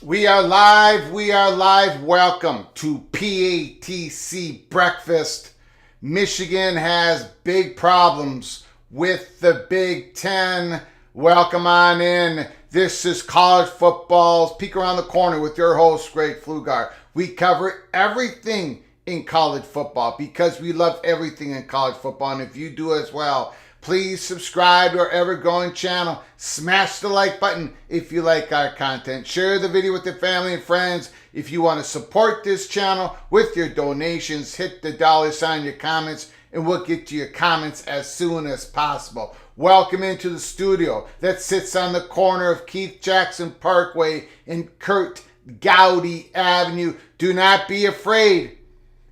We are live. We are live. Welcome to PATC Breakfast. Michigan has big problems with the Big Ten. Welcome on in. This is College Football's Peek Around the Corner with your host, Greg Pflugar. We cover everything in college football because we love everything in college football. And if you do as well, please subscribe to our ever-growing channel. Smash the like button if you like our content. Share the video with your family and friends. If you want to support this channel with your donations, hit the $sign in your comments, and we'll get to your comments as soon as possible. Welcome into the studio that sits on the corner of Keith Jackson Parkway and Kurt Gowdy Avenue. Do not be afraid.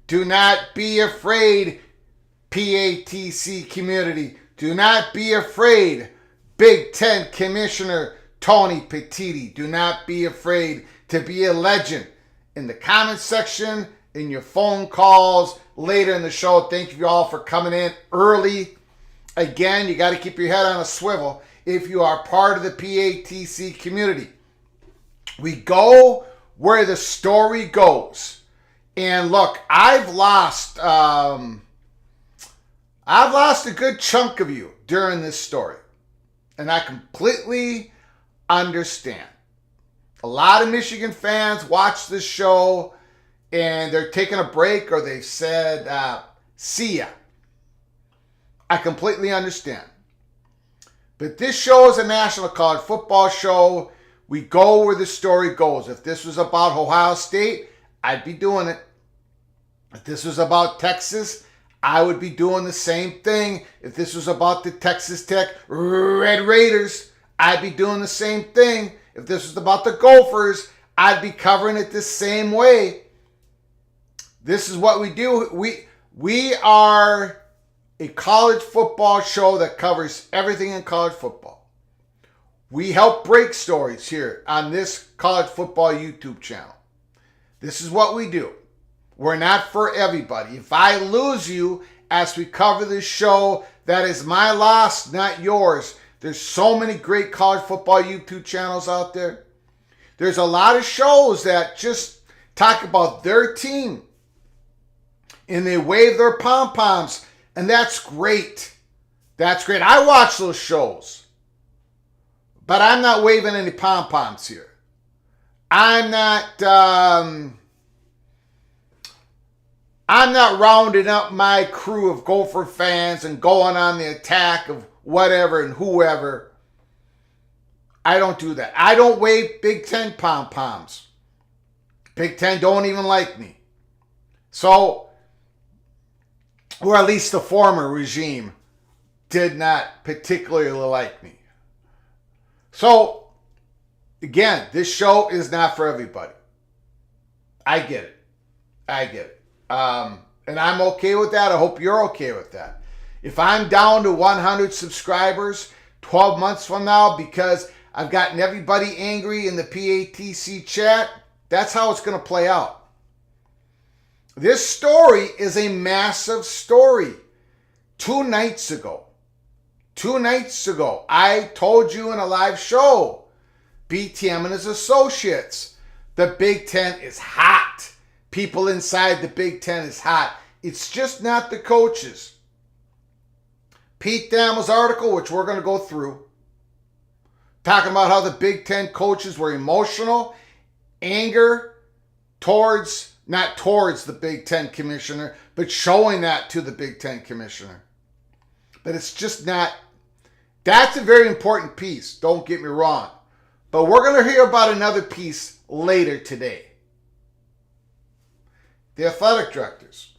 Do not be afraid, PATC community. Do not be afraid, Big Ten Commissioner Tony Petitti. Do not be afraid to be a legend. In the comments section, in your phone calls, later in the show, thank you all for coming in early. Again, you got to keep your head on a swivel if you are part of the PATC community. We go where the story goes. And look, I've lost a good chunk of you during this story. And I completely understand. A lot of Michigan fans watch this show and they're taking a break, or they've said, see ya. I completely understand. But this show is a national college football show. We go where the story goes. If this was about Ohio State, I'd be doing it. If this was about Texas, I would be doing the same thing. If this was about the Texas Tech Red Raiders, I'd be doing the same thing. If this was about the Gophers, I'd be covering it the same way. This is what we do. We are a college football show that covers everything in college football. We help break stories here on this college football YouTube channel. This is what we do. We're not for everybody. If I lose you as we cover this show, that is my loss, not yours. There's so many great college football YouTube channels out there. There's a lot of shows that just talk about their team and they wave their pom-poms, and that's great. That's great. I watch those shows, but I'm not waving any pom-poms here. I'm not rounding up my crew of Gopher fans and going on the attack of whatever and whoever. I don't do that. I don't wave Big Ten pom-poms. Big Ten don't even like me. So, or at least the former regime did not particularly like me. So, again, this show is not for everybody. I get it. And I'm okay with that. I hope you're okay with that. If I'm down to 100 subscribers 12 months from now because I've gotten everybody angry in the PATC chat, that's how it's going to play out. This story is a massive story. Two nights ago, I told you in a live show, BTM and his associates, the Big Ten is hot. People inside the Big Ten is hot. It's just not the coaches. Pete Thamel's article, which we're going to go through, talking about how the Big Ten coaches were emotional, anger not towards the Big Ten commissioner, but showing that to the Big Ten commissioner. But it's just not, that's a very important piece, don't get me wrong. But we're going to hear about another piece later today. The athletic directors.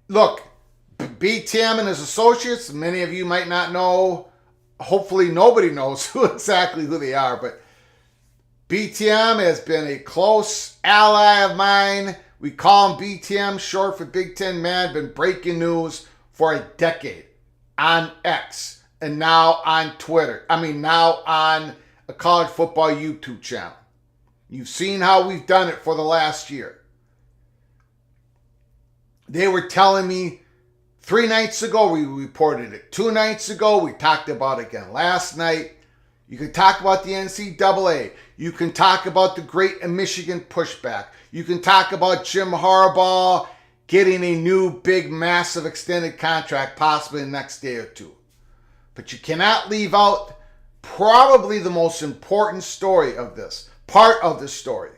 Look, BTM and his associates, many of you might not know, hopefully nobody knows exactly who they are, but BTM has been a close ally of mine. We call him BTM, short for Big Ten Man, been breaking news for a decade on X and now on Twitter. Now on a college football YouTube channel. You've seen how we've done it for the last year. They were telling me 3 nights ago, we reported it. 2 nights ago, we talked about it again last night. You can talk about the NCAA. You can talk about the Great Michigan pushback. You can talk about Jim Harbaugh getting a new, big, massive extended contract possibly the next day or two. But you cannot leave out probably the most important story of this, part of the story,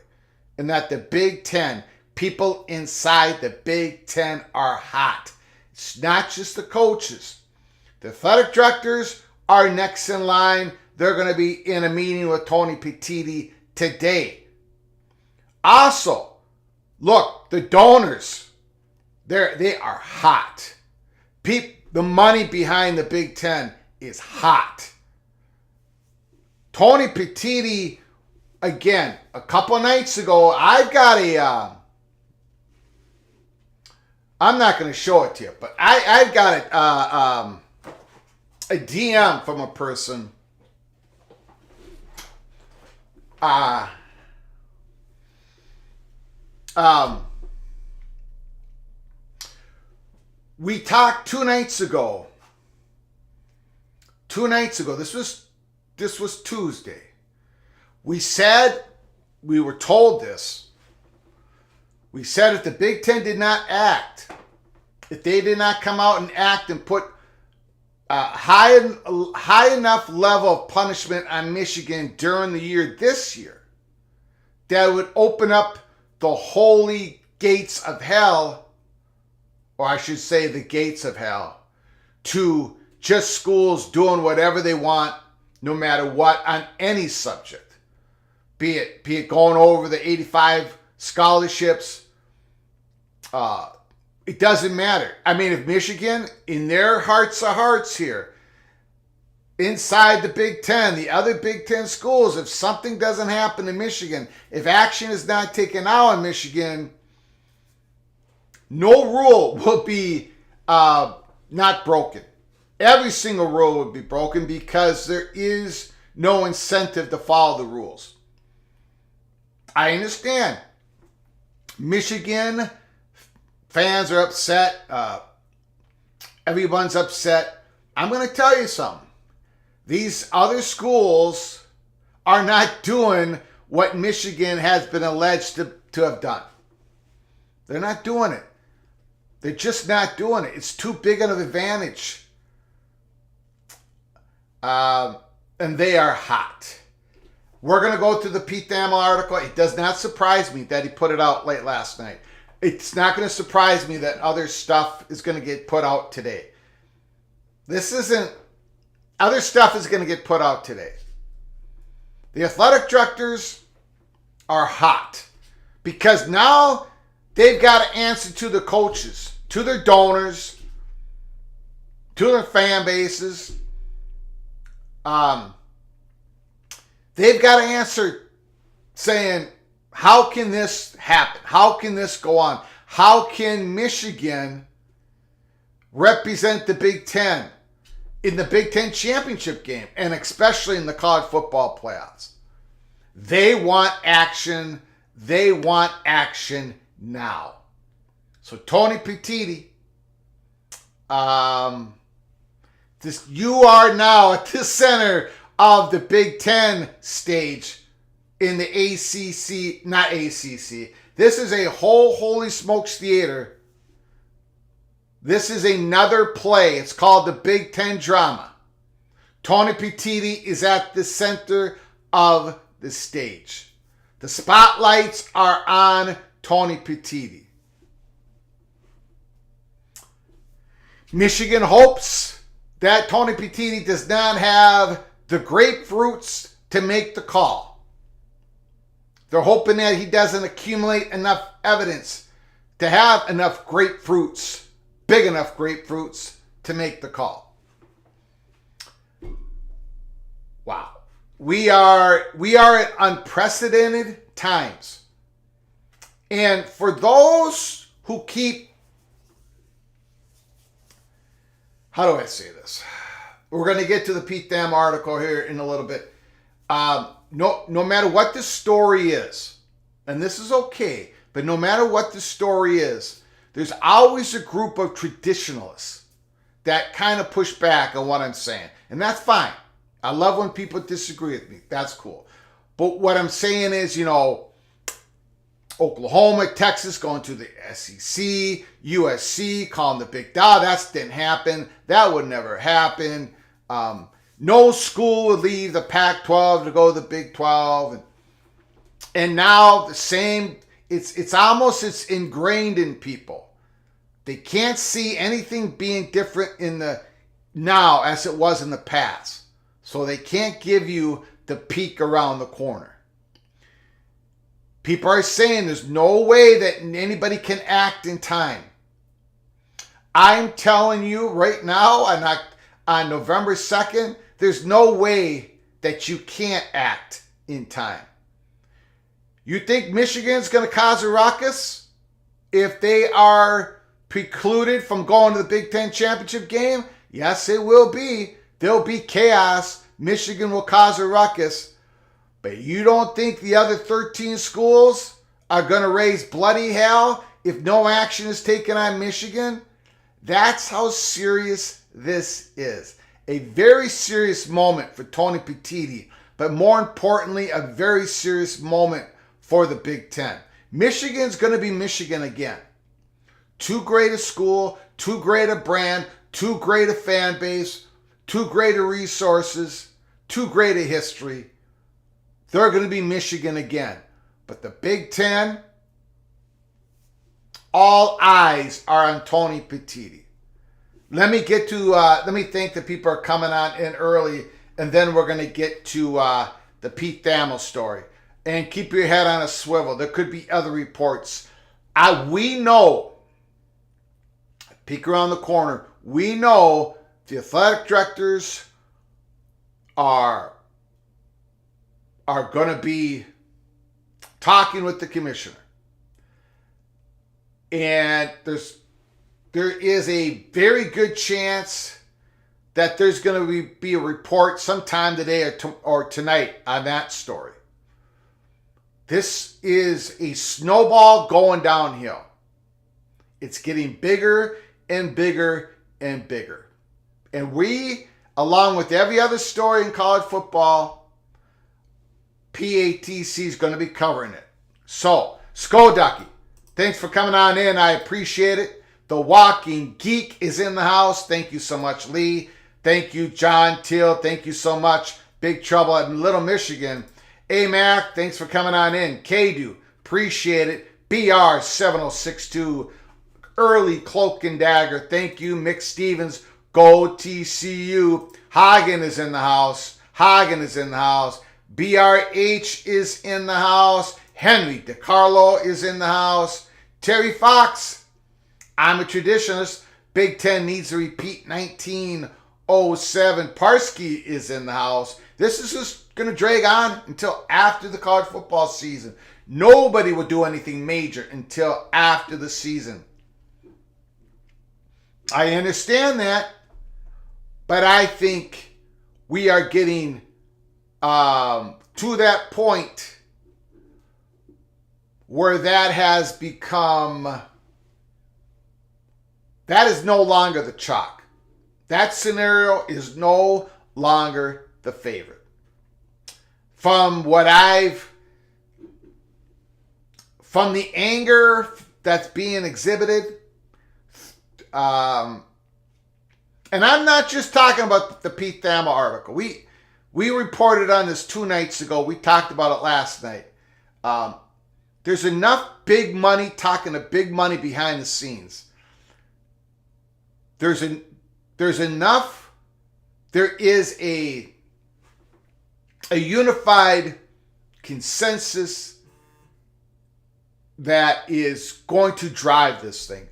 and that the Big Ten, people inside the Big Ten are hot. It's not just the coaches. The athletic directors are next in line. They're going to be in a meeting with Tony Petitti today. Also, look, the donors, they are hot. The money behind the Big Ten is hot. Tony Petitti, again, a couple of nights ago, I've got I'm not going to show it to you, but I've got a DM from a person. We talked 2 nights ago. 2 nights ago. This was Tuesday. we were told this. We said if the Big Ten did not act, if they did not come out and act and put a high enough level of punishment on Michigan during the year this year, that would open up the holy gates of hell, or I should say the gates of hell, to just schools doing whatever they want, no matter what, on any subject. Be it going over the 85 scholarships. It doesn't matter. I mean, if Michigan, in their hearts of hearts here, inside the Big Ten, the other Big Ten schools, if something doesn't happen in Michigan, if action is not taken out in Michigan, no rule will be not broken. Every single rule would be broken because there is no incentive to follow the rules. I understand. Michigan fans are upset. Everyone's upset. I'm going to tell you something. These other schools are not doing what Michigan has been alleged to have done. They're not doing it. They're just not doing it. It's too big of an advantage. And they are hot. We're going to go to the Pete Thamel article. It does not surprise me that he put it out late last night. It's not going to surprise me that other stuff is going to get put out today. Other stuff is going to get put out today. The athletic directors are hot because now they've got to answer to the coaches, to their donors, to their fan bases. They've got to answer saying, how can this happen? How can this go on? How can Michigan represent the Big Ten in the Big Ten championship game, and especially in the college football playoffs? They want action. They want action now. So Tony Petitti, you are now at the center of the Big Ten stage in the ACC, not ACC. This is a whole holy smokes theater. This is another play. It's called the Big Ten drama. Tony Petitti is at the center of the stage. The spotlights are on Tony Petitti. Michigan hopes that Tony Petitti does not have the grapefruits to make the call. They're hoping that he doesn't accumulate enough evidence to have enough grapefruits, big enough grapefruits, to make the call. Wow. We are at unprecedented times. And for those who keep, how do I say this? We're going to get to the Pete Thamel article here in a little bit. No matter what the story is, and this is okay, but no matter what the story is, there's always a group of traditionalists that kind of push back on what I'm saying. And that's fine. I love when people disagree with me. That's cool. But what I'm saying is, Oklahoma, Texas going to the SEC, USC calling the Big Dog. That didn't happen. That would never happen. No school would leave the Pac-12 to go to the Big 12. And now the same, it's ingrained in people. They can't see anything being different in the now as it was in the past. So they can't give you the peek around the corner. People are saying there's no way that anybody can act in time. I'm telling you right now, on November 2nd, there's no way that you can't act in time. You think Michigan's going to cause a ruckus if they are precluded from going to the Big Ten championship game? Yes, it will be. There'll be chaos. Michigan will cause a ruckus. But you don't think the other 13 schools are going to raise bloody hell if no action is taken on Michigan? That's how serious this is. A very serious moment for Tony Petitti. but more importantly, a very serious moment for the Big Ten. Michigan's going to be Michigan again. Too great a school, too great a brand, too great a fan base, too great a resources, too great a history. They're going to be Michigan again. But the Big Ten, all eyes are on Tony Petitti. Let me thank the people who are coming on in early, and then we're going to get to the Pete Thamel story. And keep your head on a swivel. There could be other reports. We know, peek around the corner, we know the athletic directors are going to be talking with the commissioner. And there is a very good chance that there's going to be a report sometime today or tonight on that story. This is a snowball going downhill. It's getting bigger and bigger and bigger. And we, along with every other story in college football, PATC is going to be covering it. So, Skoducky, thanks for coming on in. I appreciate it. The Walking Geek is in the house. Thank you so much, Lee. Thank you, John Till. Thank you so much. Big Trouble at Little Michigan. AMAC, thanks for coming on in. Kadu, appreciate it. BR7062, Early Cloak and Dagger, thank you. Mick Stevens, Go TCU. Hagen is in the house. BRH is in the house. Henry DiCarlo is in the house. Terry Fox, I'm a traditionalist. Big Ten needs to repeat 1907. Parsky is in the house. This is just going to drag on until after the college football season. Nobody will do anything major until after the season. I understand that, but I think we are getting to that point where that has become, that is no longer the chalk. That scenario is no longer the favorite. From the anger that's being exhibited, and I'm not just talking about the Pete Thamel article. We reported on this 2 nights ago. We talked about it last night. There's enough big money talking to big money behind the scenes. There is a unified consensus that is going to drive this thing.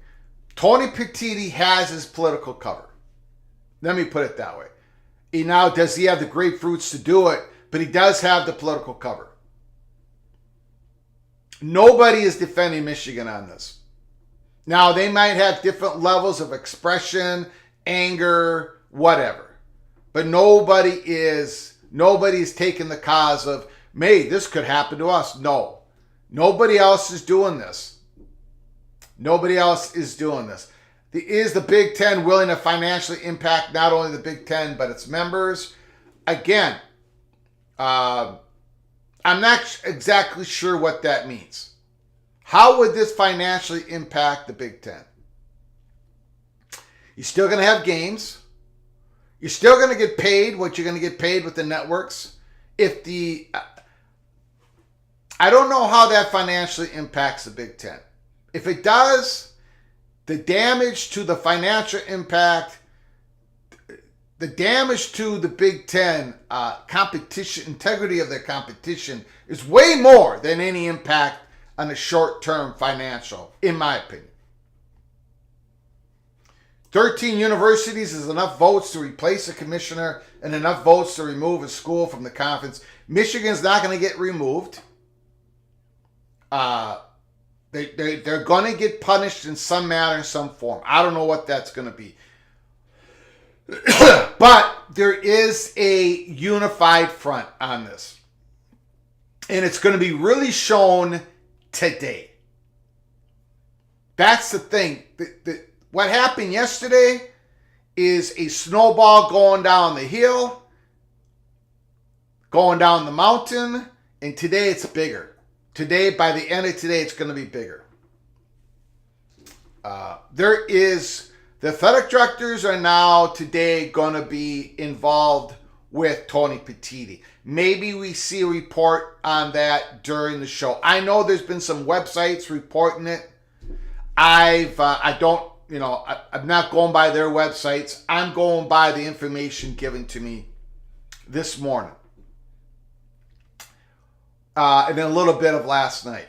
Tony Petitti has his political cover. Let me put it that way. Now, does he have the grapefruits to do it? But he does have the political cover. Nobody is defending Michigan on this. Now, they might have different levels of expression, anger, whatever. But nobody's taking the cause of, this could happen to us. No. Nobody else is doing this. Is the Big Ten willing to financially impact not only the Big Ten, but its members? Again, I'm not exactly sure what that means. How would this financially impact the Big Ten? You're still going to have games. You're still going to get paid what you're going to get paid with the networks. I don't know how that financially impacts the Big Ten. If it does, the damage to the financial impact, the damage to the Big Ten competition, integrity of their competition is way more than any impact on the short-term financial, in my opinion. 13 universities is enough votes to replace a commissioner and enough votes to remove a school from the conference. Michigan's not going to get removed. They're going to get punished in some manner, some form. I don't know what that's going to be. But there is a unified front on this. And it's going to be really shown today. That's the thing. What happened yesterday is a snowball going down the hill. going down the mountain, and today it's bigger. Today, by the end of today, it's going to be bigger. The athletic directors are now today going to be involved with Tony Petitti. Maybe we see a report on that during the show. I know there's been some websites reporting it. I'm not going by their websites. I'm going by the information given to me this morning. And then a little bit of last night.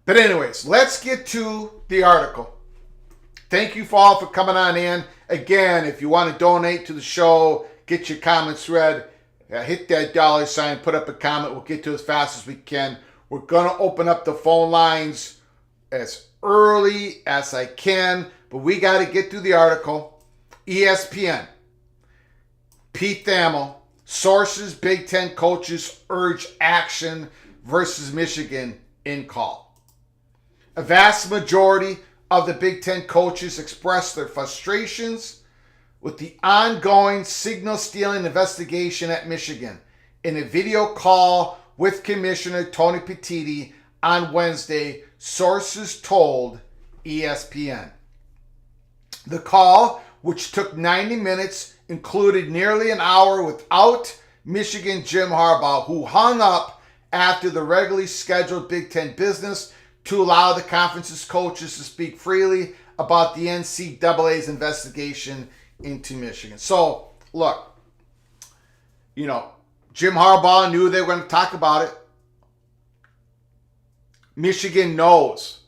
But anyways, let's get to the article. Thank you for all for coming on in. Again, if you want to donate to the show, get your comments read, hit that $, put up a comment. We'll get to it as fast as we can. We're going to open up the phone lines as early as I can, but we got to get through the article. ESPN, Pete Thamel, sources, Big Ten coaches urge action versus Michigan in call. A vast majority of the Big Ten coaches expressed their frustrations with the ongoing signal stealing investigation at Michigan in a video call with Commissioner Tony Petitti on Wednesday, sources told ESPN. The call, which took 90 minutes, included nearly an hour without Michigan Jim Harbaugh, who hung up after the regularly scheduled Big Ten business to allow the conference's coaches to speak freely about the NCAA's investigation into Michigan. So, look, Jim Harbaugh knew they were going to talk about it. Michigan knows.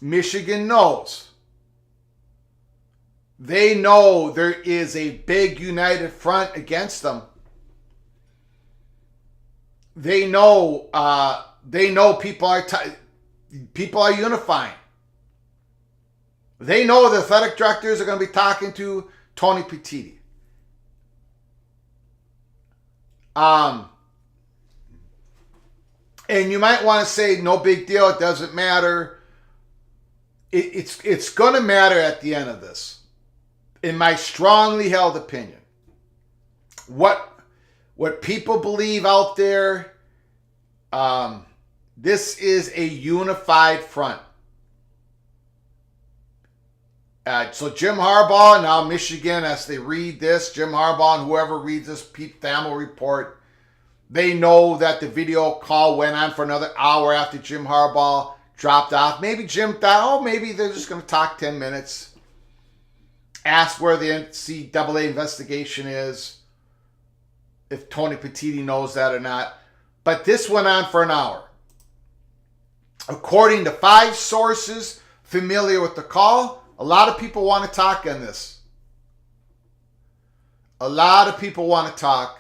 Michigan knows. They know there is a big united front against them. They know people are unifying. They know the athletic directors are going to be talking to Tony Petitti. And you might want to say, no big deal, it doesn't matter. It's going to matter at the end of this, in my strongly held opinion. What people believe out there, this is a unified front. So Jim Harbaugh, now Michigan, as they read this, Jim Harbaugh and whoever reads this Pete Thamel report, they know that the video call went on for another hour after Jim Harbaugh dropped off. Maybe Jim thought, maybe they're just going to talk 10 minutes. Ask where the NCAA investigation is, if Tony Petitti knows that or not. But this went on for an hour. According to 5 sources familiar with the call, a lot of people want to talk on this. A lot of people want to talk.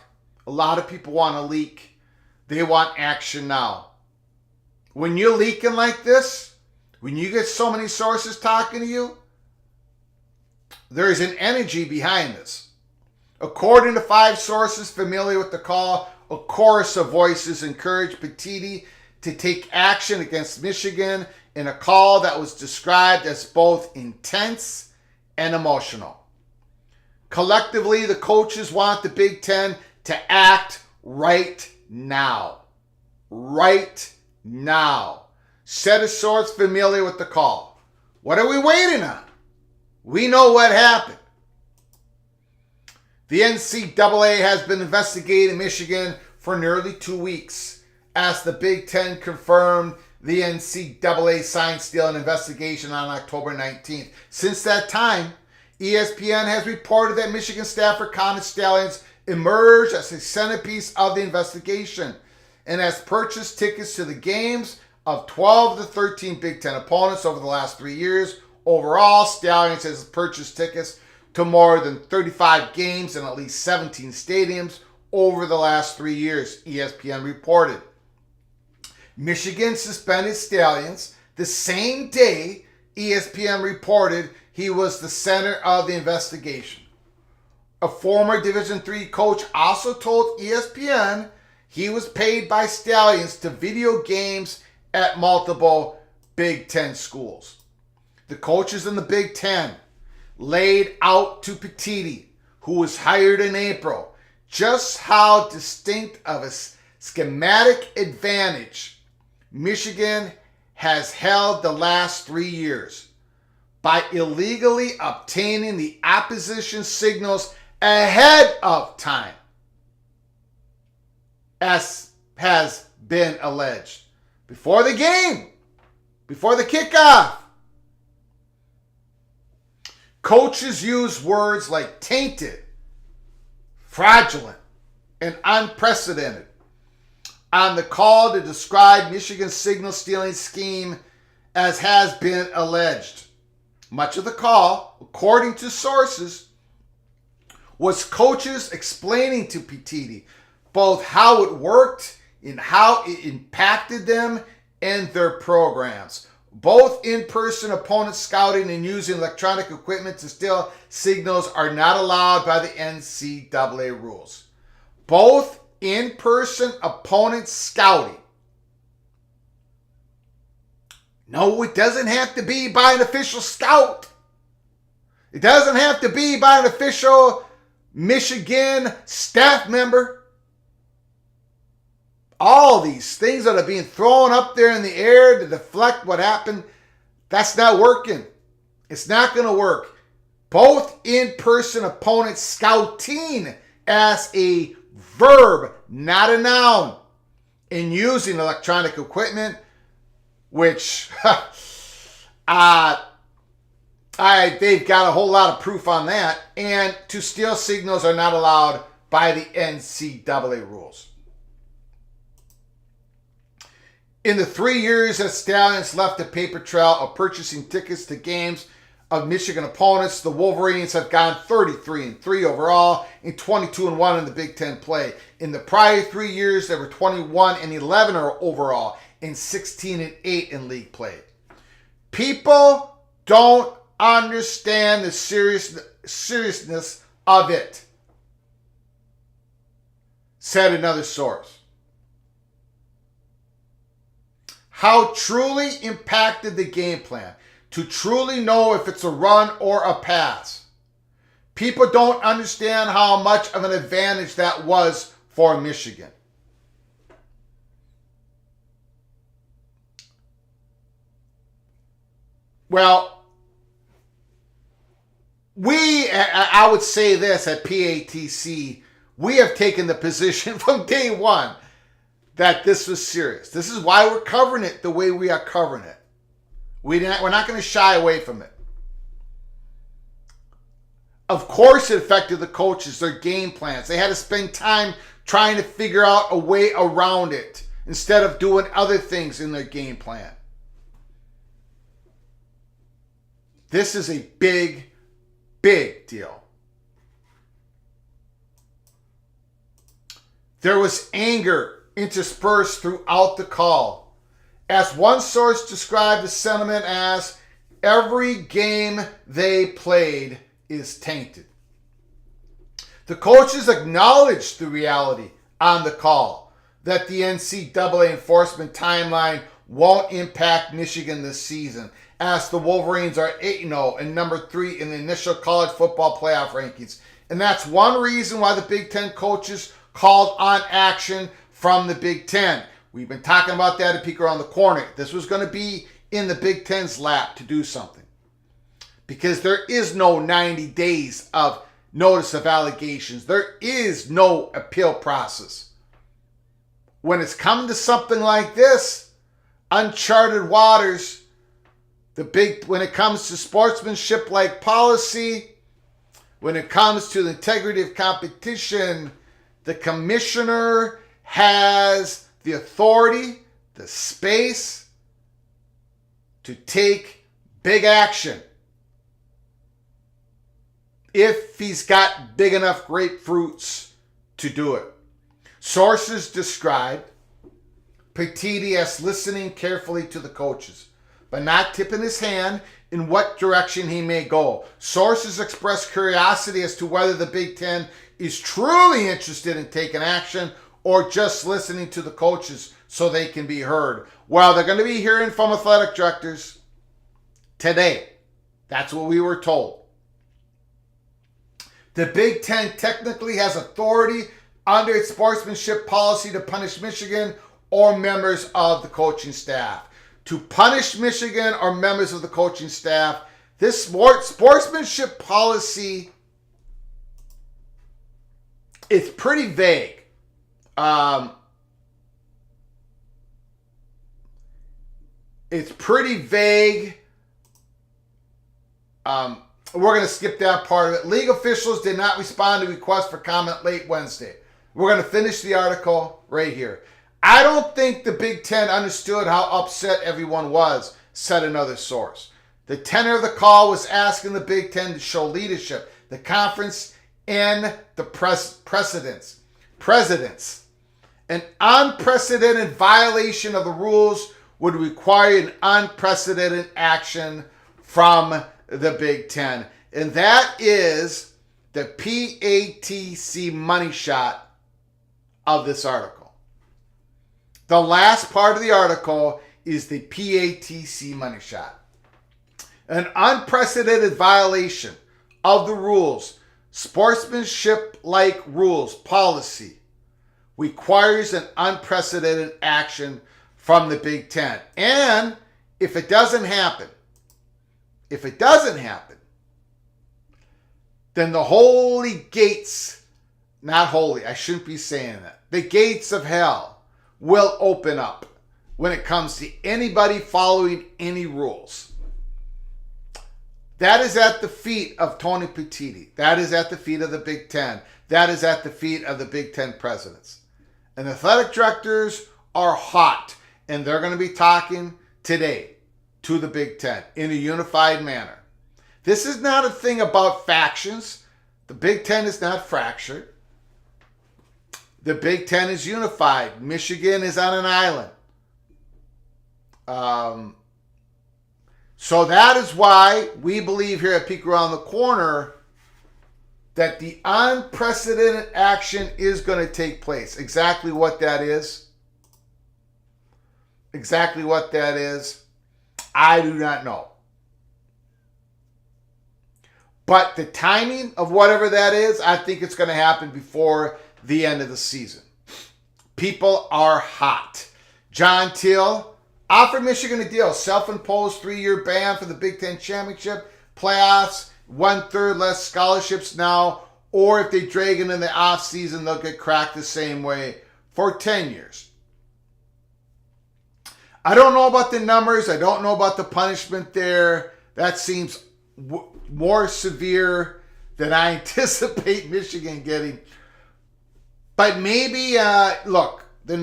A lot of people want to leak. They want action now. When you're leaking like this, when you get so many sources talking to you, there is an energy behind this. According to 5 sources familiar with the call, a chorus of voices encouraged Petitti to take action against Michigan in a call that was described as both intense and emotional. Collectively, the coaches want the Big Ten to act right now. Right now. Said a source familiar with the call. What are we waiting on? We know what happened. The NCAA has been investigating Michigan for nearly 2 weeks, as the Big Ten confirmed the NCAA sign stealing investigation on October 19th. Since that time, ESPN has reported that Michigan staffer Connor Stalions emerged as a centerpiece of the investigation and has purchased tickets to the games of 12 of the 13 Big Ten opponents over the last 3 years. Overall, Stalions has purchased tickets to more than 35 games in at least 17 stadiums over the last 3 years, ESPN reported. Michigan suspended Stalions the same day ESPN reported he was the center of the investigation. A former Division III coach also told ESPN he was paid by Stalions to video games at multiple Big Ten schools. The coaches in the Big Ten laid out to Petitti, who was hired in April, just how distinct of a schematic advantage Michigan has held the last 3 years by illegally obtaining the opposition signals ahead of time, as has been alleged. Before the game, before the kickoff, coaches use words like tainted, fraudulent, and unprecedented on the call to describe Michigan's signal stealing scheme, as has been alleged. Much of the call, according to sources, was coaches explaining to Petitti both how it worked and how it impacted them and their programs. Both in-person opponent scouting and using electronic equipment to steal signals are not allowed by the NCAA rules. Both in-person opponent scouting. No, it doesn't have to be by an official scout. It doesn't have to be by an official Michigan staff member. All these things that are being thrown up there in the air to deflect what happened, that's not working. It's not going to work. Both in-person opponent scouting as a verb, not a noun, in using electronic equipment, which they've got a whole lot of proof on that, and to steal signals are not allowed by the NCAA rules. In the 3 years that Stalions left a paper trail of purchasing tickets to games of Michigan opponents, the Wolverines have gone 33-3 overall and 22-1 in the Big Ten play. In the prior 3 years, they were 21-11 overall and 16-8 in league play. People don't understand the seriousness of it, said another source. How truly impacted the game plan to truly know if it's a run or a pass. People don't understand how much of an advantage that was for Michigan. Well, I would say this at PATC, we have taken the position from day one that this was serious. This is why we're covering it the way we are covering it. We're not going to shy away from it. Of course it affected the coaches, their game plans. They had to spend time trying to figure out a way around it instead of doing other things in their game plan. This is a big, big deal. There was anger interspersed throughout the call, as one source described the sentiment as, every game they played is tainted. The coaches acknowledged the reality on the call that the NCAA enforcement timeline won't impact Michigan this season, as the Wolverines are 8-0 and number 3 in the initial college football playoff rankings. And that's one reason why the Big Ten coaches called on action from the Big Ten. We've been talking about that at Peek Around the Corner. This was going to be in the Big Ten's lap to do something, because there is no 90 days of notice of allegations. There is no appeal process. When it's come to something like this, uncharted waters, when it comes to sportsmanship like policy, when it comes to the integrity of competition, the commissioner has the authority, the space to take big action if he's got big enough grapefruits to do it. Sources described Petitti as listening carefully to the coaches, but not tipping his hand in what direction he may go. Sources expressed curiosity as to whether the Big Ten is truly interested in taking action or just listening to the coaches so they can be heard. Well, they're going to be hearing from athletic directors today. That's what we were told. The Big Ten technically has authority under its sportsmanship policy to punish Michigan or members of the coaching staff. To punish Michigan or members of the coaching staff, this sportsmanship policy is pretty vague. It's pretty vague. We're going to skip that part of it. League officials did not respond to requests for comment late Wednesday. We're going to finish the article right here. I don't think the Big Ten understood how upset everyone was, said another source. The tenor of the call was asking the Big Ten to show leadership, the conference, and the presidents. An unprecedented violation of the rules would require an unprecedented action from the Big Ten. And that is the PATC money shot of this article. The last part of the article is the PATC money shot. An unprecedented violation of the rules, sportsmanship-like rules policy, requires an unprecedented action from the Big Ten. And if it doesn't happen, then the holy gates, not holy, I shouldn't be saying that, the gates of hell will open up when it comes to anybody following any rules. That is at the feet of Tony Petitti. That is at the feet of the Big Ten. That is at the feet of the Big Ten presidents. And athletic directors are hot, and they're going to be talking today to the Big Ten in a unified manner. This is not a thing about factions. The Big Ten is not fractured. The Big Ten is unified. Michigan is on an island. So that is why we believe here at Peek Around the Corner that the unprecedented action is going to take place. Exactly what that is, I do not know. But the timing of whatever that is, I think it's going to happen before the end of the season. People are hot. John Till offered Michigan a deal. Self-imposed 3-year ban for the Big Ten Championship, playoffs, 1/3 less scholarships now, or if they drag it in the offseason, they'll get cracked the same way for 10 years. I don't know about the numbers. I don't know about the punishment there. That seems more severe than I anticipate Michigan getting. But maybe, look, the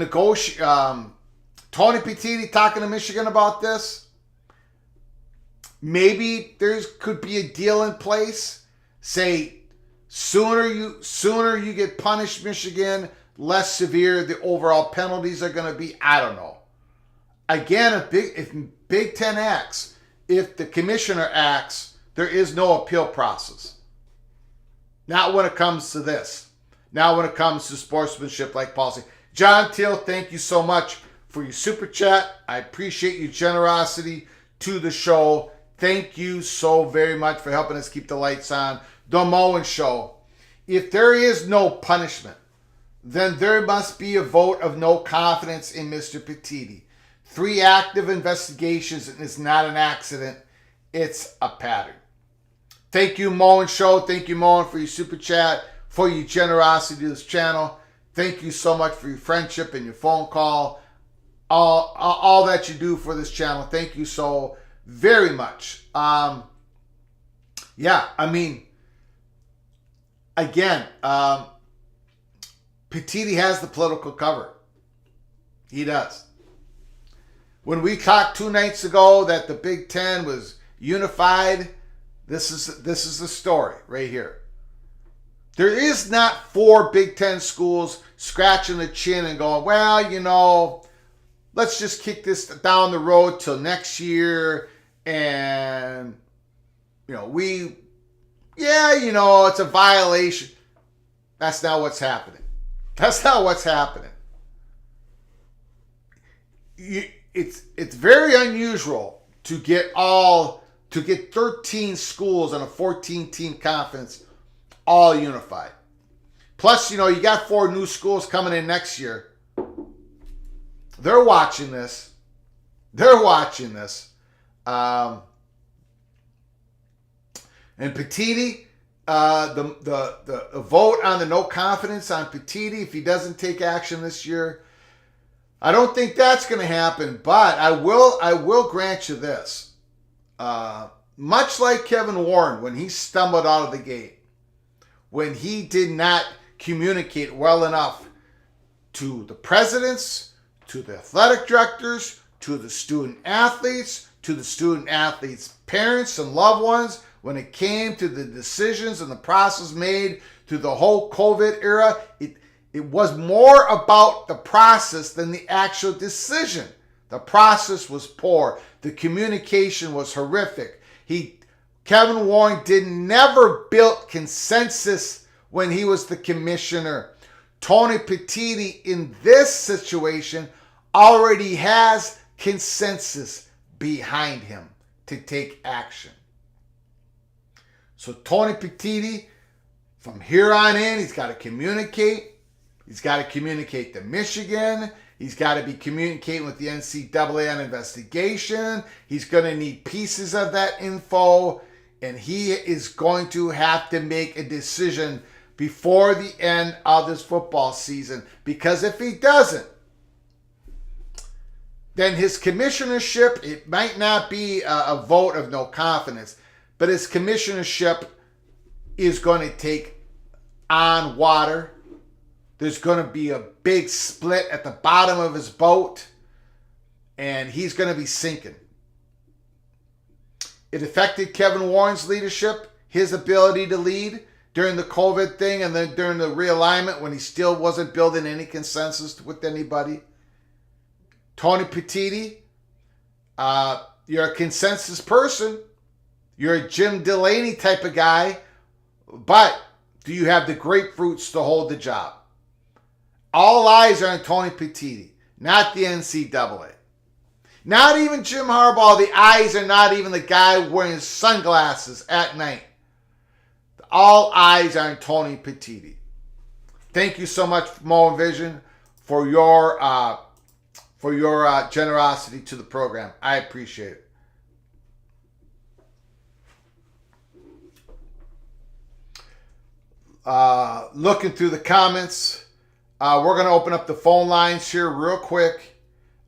Tony Petitti talking to Michigan about this. Maybe there could be a deal in place. Say, sooner you get punished, Michigan, less severe the overall penalties are going to be. I don't know. Again, if Big Ten acts, if the commissioner acts, there is no appeal process. Not when it comes to this. Not when it comes to sportsmanship-like policy. John Till, thank you so much for your super chat. I appreciate your generosity to the show. Thank you so very much for helping us keep the lights on. The Moen Show. If there is no punishment, then there must be a vote of no confidence in Mr. Petitti. 3 active investigations, and it's not an accident. It's a pattern. Thank you, Moen Show. Thank you, Moen, for your super chat, for your generosity to this channel. Thank you so much for your friendship and your phone call. All that you do for this channel. Thank you so very much. Yeah, I mean, again, Petitti has the political cover. He does. When we talked 2 nights ago that the Big Ten was unified, this is the story right here. There is not 4 Big Ten schools scratching the chin and going, well, you know, let's just kick this down the road till next year, and you know, it's a violation. That's not what's happening. That's not what's happening. It's very unusual to get 13 schools on a 14-team conference all unified. Plus, you got 4 new schools coming in next year. They're watching this. And Petitti, the vote on the no confidence on Petitti, if he doesn't take action this year, I don't think that's going to happen. But I will grant you this. Much like Kevin Warren, when he stumbled out of the gate, when he did not communicate well enough to the presidents, to the athletic directors, to the student athletes, to the student athletes' parents and loved ones, when it came to the decisions and the process made through the whole COVID era, it was more about the process than the actual decision. The process was poor. The communication was horrific. Kevin Warren never built consensus when he was the commissioner. Tony Petitti in this situation already has consensus behind him to take action. So Tony Petitti, from here on in, he's got to communicate. He's got to communicate to Michigan. He's got to be communicating with the NCAA on investigation. He's going to need pieces of that info. And he is going to have to make a decision before the end of this football season. Because if he doesn't, then his commissionership, it might not be a vote of no confidence, but his commissionership is going to take on water. There's going to be a big split at the bottom of his boat, and he's going to be sinking. It affected Kevin Warren's leadership, his ability to lead during the COVID thing and then during the realignment when he still wasn't building any consensus with anybody. Tony Petitti, you're a consensus person. You're a Jim Delaney type of guy, but do you have the grapefruits to hold the job? All eyes are on Tony Petitti, not the NCAA. Not even Jim Harbaugh. The eyes are not even the guy wearing sunglasses at night. All eyes are on Tony Petitti. Thank you so much, Mo Vision, for your generosity to the program. I appreciate it. Looking through the comments, we're going to open up the phone lines here real quick.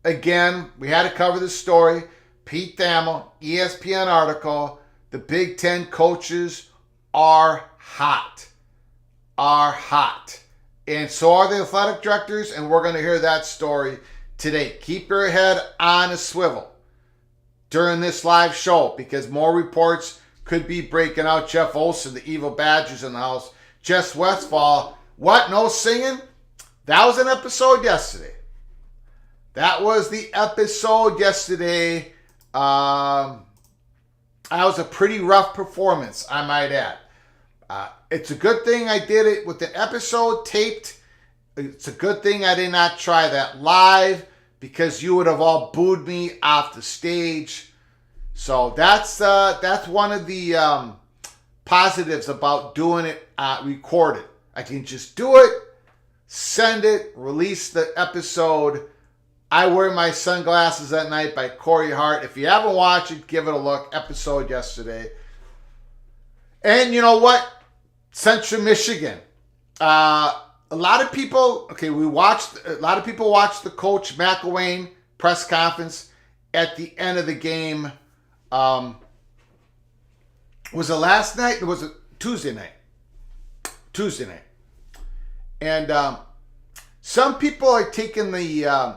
Again, we had to cover this story. Pete Thamel, ESPN article, the Big Ten coaches are hot. And so are the athletic directors, and we're going to hear that story today. Keep your head on a swivel during this live show because more reports could be breaking out. Jeff Olson, the Evil Badgers in the house. Jess Westfall, what? No singing? That was an episode yesterday. That was the episode yesterday. That was a pretty rough performance, I might add. It's a good thing I did it with the episode taped. It's a good thing I did not try that live because you would have all booed me off the stage. So that's one of the positives about doing it recorded. I can just do it, send it, release the episode. I Wear My Sunglasses at Night by Corey Hart. If you haven't watched it, give it a look. Episode yesterday. And you know what? Central Michigan. A lot of people watched the Coach McElwain press conference at the end of the game. Was it last night or was it Tuesday night? Tuesday night. And some people are taking the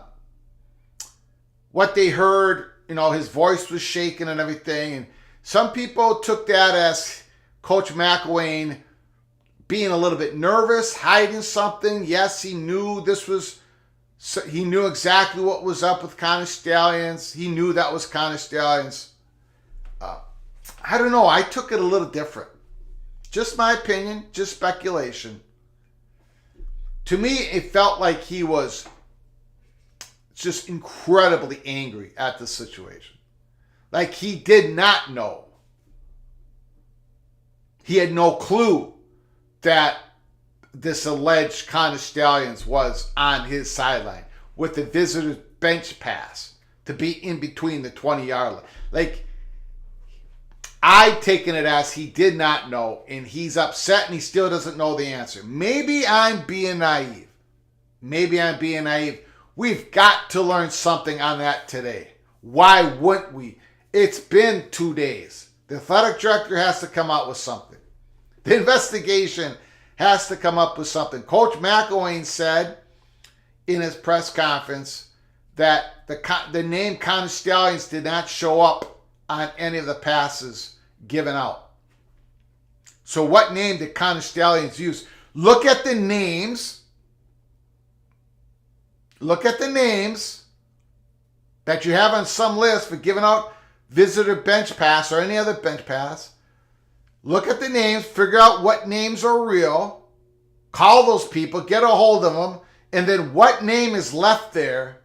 what they heard, his voice was shaking and everything. And some people took that as Coach McElwain being a little bit nervous, hiding something. Yes, he knew he knew exactly what was up with Connor Stalions. He knew that was Connor Stalions. I don't know. I took it a little different. Just my opinion, just speculation. To me, it felt like he was just incredibly angry at the situation. Like he did not know. He had no clue that this alleged Connor Stalions was on his sideline with the visitor's bench pass to be in between the 20-yard line. Like, I've taken it as he did not know, and he's upset and he still doesn't know the answer. Maybe I'm being naive. We've got to learn something on that today. Why wouldn't we? It's been 2 days. The athletic director has to come out with something. The investigation has to come up with something. Coach McElwain said in his press conference that the name Connor Stalions did not show up on any of the passes given out. So what name did Connor Stalions use? Look at the names. Look at the names that you have on some list for giving out visitor bench pass or any other bench pass. Look at the names, figure out what names are real, call those people, get a hold of them, and then what name is left there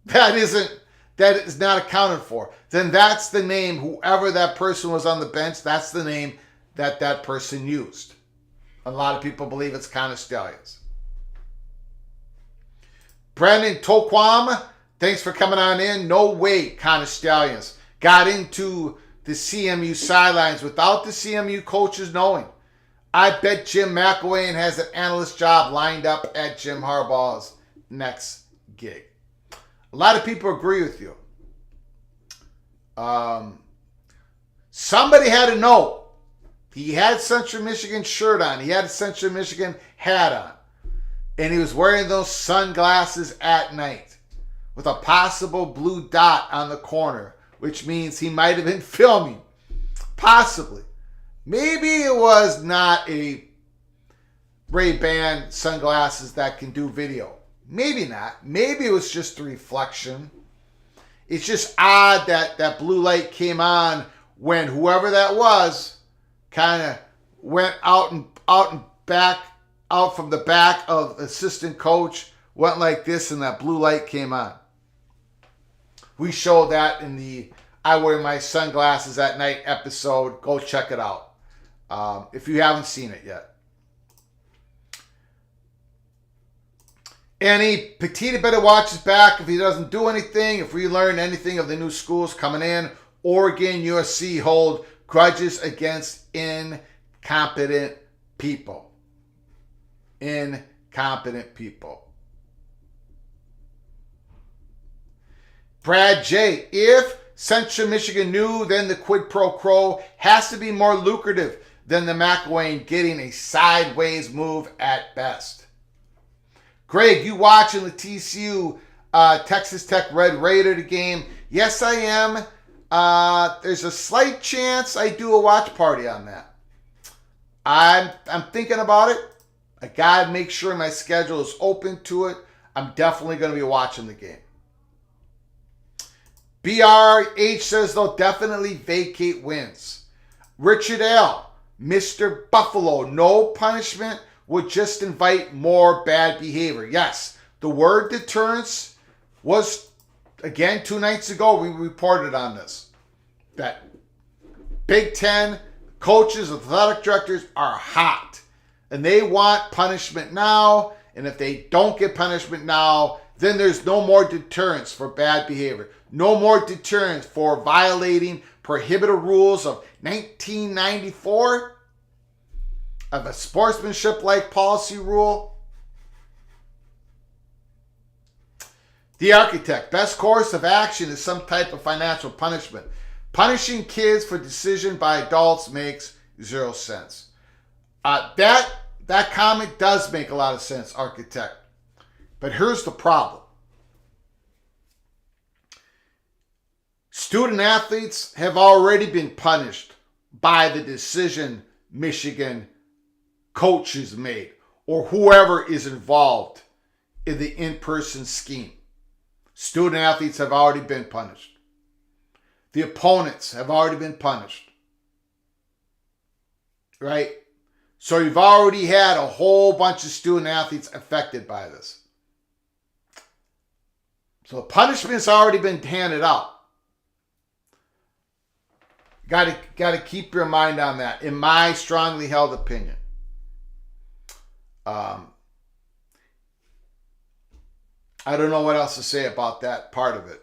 that is not accounted for. Then that's the name, whoever that person was on the bench, that's the name that person used. A lot of people believe it's Connor Stalions. Brandon Toquam, thanks for coming on in. No way Connor Stalions got into the CMU sidelines without the CMU coaches knowing. I bet Jim McElwain has an analyst job lined up at Jim Harbaugh's next gig. A lot of people agree with you. Somebody had to know. He had Central Michigan shirt on. He had a Central Michigan hat on. And he was wearing those sunglasses at night with a possible blue dot on the corner, which means he might have been filming. Possibly. Maybe it was not a Ray-Ban sunglasses that can do video. Maybe not. Maybe it was just a reflection. It's just odd that that blue light came on when whoever that was kind of went out and back, out from the back of assistant coach, went like this, and that blue light came on. We showed that in the I Wear My Sunglasses at Night episode. Go check it out if you haven't seen it yet. Any Petita better watch his back if he doesn't do anything. If we learn anything of the new schools coming in, Oregon, USC hold grudges against incompetent people. Incompetent people. Brad J. If Central Michigan knew, then the quid pro quo has to be more lucrative than the McElwain getting a sideways move at best. Greg, you watching the TCU Texas Tech Red Raider game? Yes, I am. There's a slight chance I do a watch party on that. I'm thinking about it. I gotta make sure my schedule is open to it. I'm definitely going to be watching the game. BRH says they'll definitely vacate wins. Richard L., Mr. Buffalo, no punishment would just invite more bad behavior. Yes, the word deterrence was, again, 2 nights ago, we reported on this. That Big Ten coaches, athletic directors are hot. And they want punishment now. And if they don't get punishment now, then there's no more deterrence for bad behavior. No more deterrence for violating prohibited rules of 1994 of a sportsmanship-like policy rule. The architect, best course of action is some type of financial punishment. Punishing kids for decision by adults makes 0 sense. That comment does make a lot of sense, architect. But here's the problem. Student athletes have already been punished by the decision Michigan coaches made or whoever is involved in the in-person scheme. Student athletes have already been punished. The opponents have already been punished. Right? So you've already had a whole bunch of student athletes affected by this. So punishment's already been handed out. Got to keep your mind on that, in my strongly held opinion. I don't know what else to say about that part of it.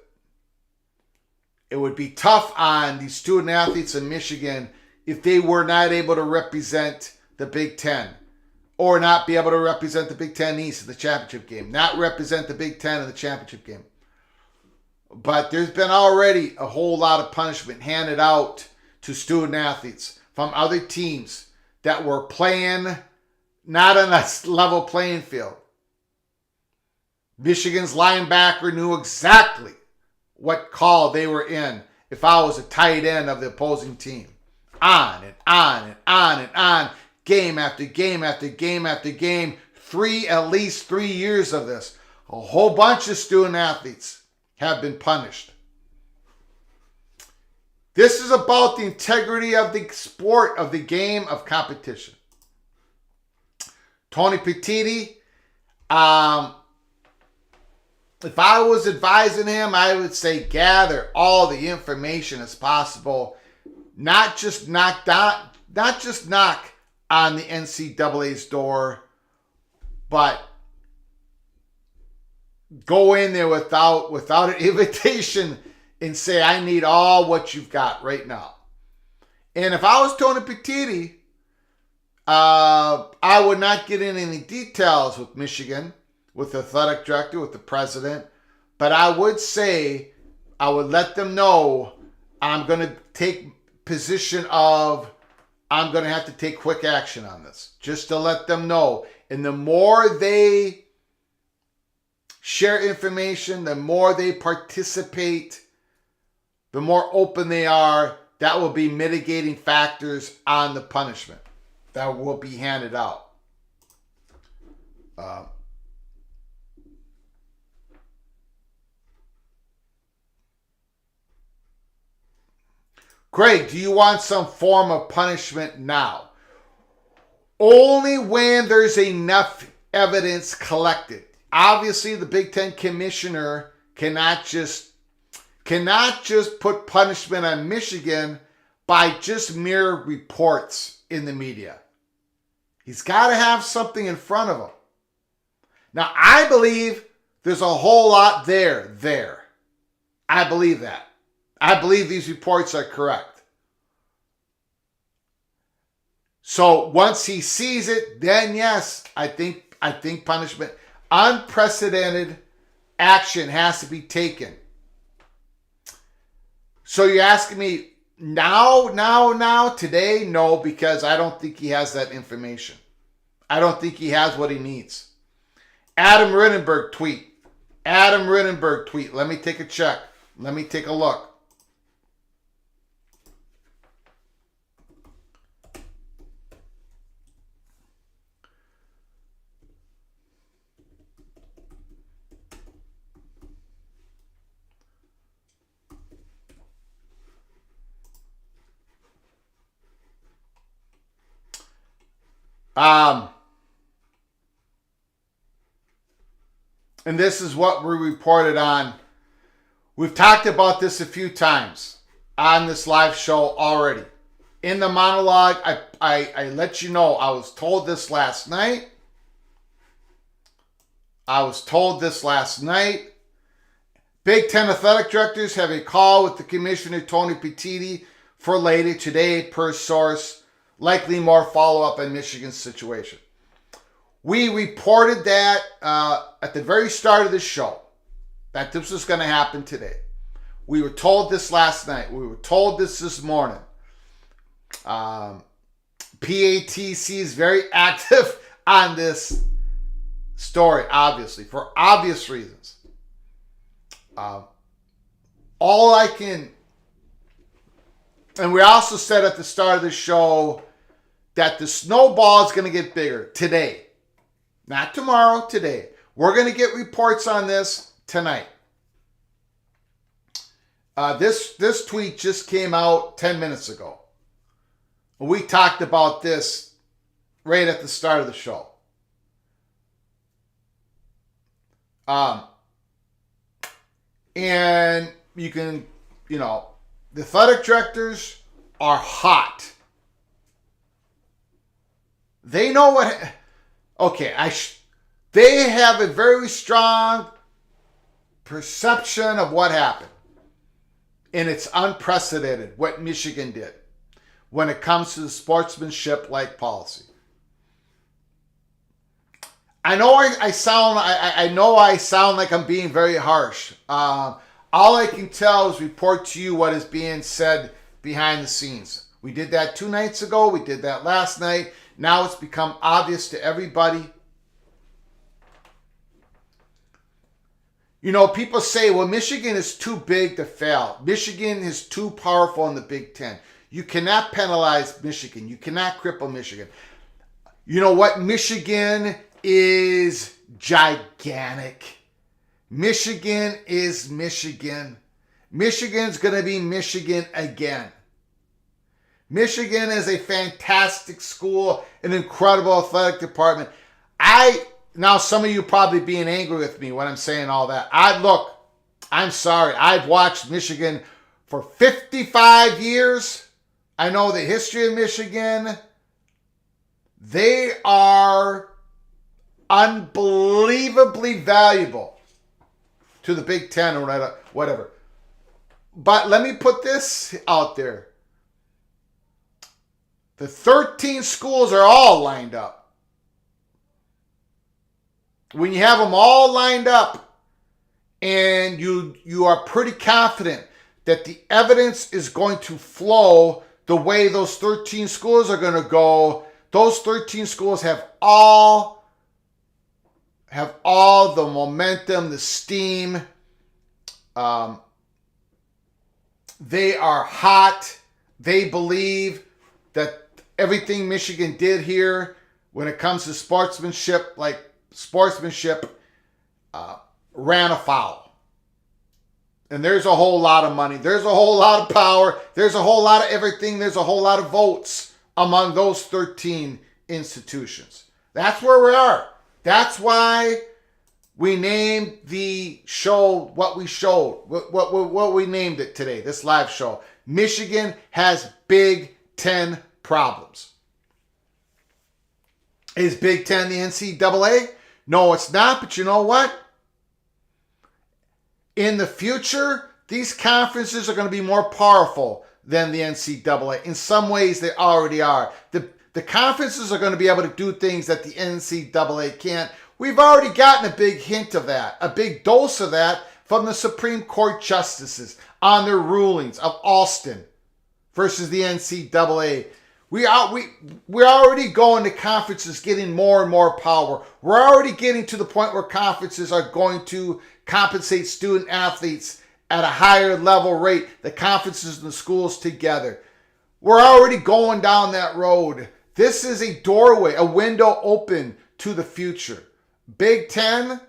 It would be tough on the student athletes in Michigan if they were not able to represent the Big Ten, or not be able to represent the Big Ten East in the championship game, not represent the Big Ten in the championship game. But there's been already a whole lot of punishment handed out to student athletes from other teams that were playing not on a level playing field. Michigan's linebacker knew exactly what call they were in if I was a tight end of the opposing team. On and on and on and on. Game after game after game after game. At least 3 years of this. A whole bunch of student athletes have been punished. This is about the integrity of the sport, of the game of competition. Tony Petitti, if I was advising him, I would say gather all the information as possible. Not just knock on the NCAA's door, but go in there without an invitation and say, I need all what you've got right now. And if I was Tony Petitti, I would not get in any details with Michigan, with the athletic director, with the president, but I would say, I would let them know I'm going to take position of, I'm going to have to take quick action on this, just to let them know. And the more they share information, the more they participate, the more open they are, that will be mitigating factors on the punishment that will be handed out. Greg, do you want some form of punishment now? Only when there's enough evidence collected. Obviously, the Big Ten commissioner cannot just put punishment on Michigan by just mere reports in the media. He's got to have something in front of him. Now, I believe there's a whole lot there. I believe that. I believe these reports are correct. So once he sees it, then yes, I think punishment, unprecedented action has to be taken. So you're asking me now, today? No, because I don't think he has that information. I don't think he has what he needs. Adam Rittenberg tweet. Let me take a check. Let me take a look. And this is what we reported on. We've talked about this a few times on this live show already. In the monologue, I let you know I was told this last night. Big Ten athletic directors have a call with the Commissioner Tony Petitti for later today, per source. Likely more follow-up on Michigan's situation. We reported that at the very start of the show, that this was going to happen today. We were told this last night. We were told this morning. PATC is very active on this story, obviously, for obvious reasons. All I can... And we also said at the start of the show that the snowball is going to get bigger today. Not tomorrow, today. We're going to get reports on this tonight. This tweet just came out 10 minutes ago. We talked about this right at the start of the show. And you can, the athletic directors are hot. They know what... Okay, they have a very strong perception of what happened. And it's unprecedented what Michigan did when it comes to the sportsmanship-like policy. I know I sound like I'm being very harsh. All I can tell is report to you what is being said behind the scenes. We did that 2 nights ago. We did that last night. Now it's become obvious to everybody. You know, people say, well, Michigan is too big to fail. Michigan is too powerful in the Big Ten. You cannot penalize Michigan. You cannot cripple Michigan. You know what? Michigan is gigantic. Michigan is Michigan. Michigan's going to be Michigan again. Michigan is a fantastic school, an incredible athletic department. Now some of you probably being angry with me when I'm saying all that. I'm sorry. I've watched Michigan for 55 years. I know the history of Michigan. They are unbelievably valuable to the Big Ten or whatever. But let me put this out there. The 13 schools are all lined up. When you have them all lined up and you are pretty confident that the evidence is going to flow the way those 13 schools are going to go, those 13 schools have all the momentum, the steam. They are hot. They believe that everything Michigan did here when it comes to sportsmanship ran afoul. And there's a whole lot of money. There's a whole lot of power. There's a whole lot of everything. There's a whole lot of votes among those 13 institutions. That's where we are. That's why we named the show what we showed, what we named it today, this live show. Michigan has Big Ten problems. Is Big Ten the NCAA? No, it's not, but you know what? In the future, these conferences are going to be more powerful than the NCAA. In some ways, they already are. The conferences are going to be able to do things that the NCAA can't. We've already gotten a big hint of that, a big dose of that from the Supreme Court justices on their rulings of Alston versus the NCAA. We're already going to conferences getting more and more power. We're already getting to the point where conferences are going to compensate student athletes at a higher level rate, the conferences and the schools together. We're already going down that road. This is a doorway, a window open to the future. Big Ten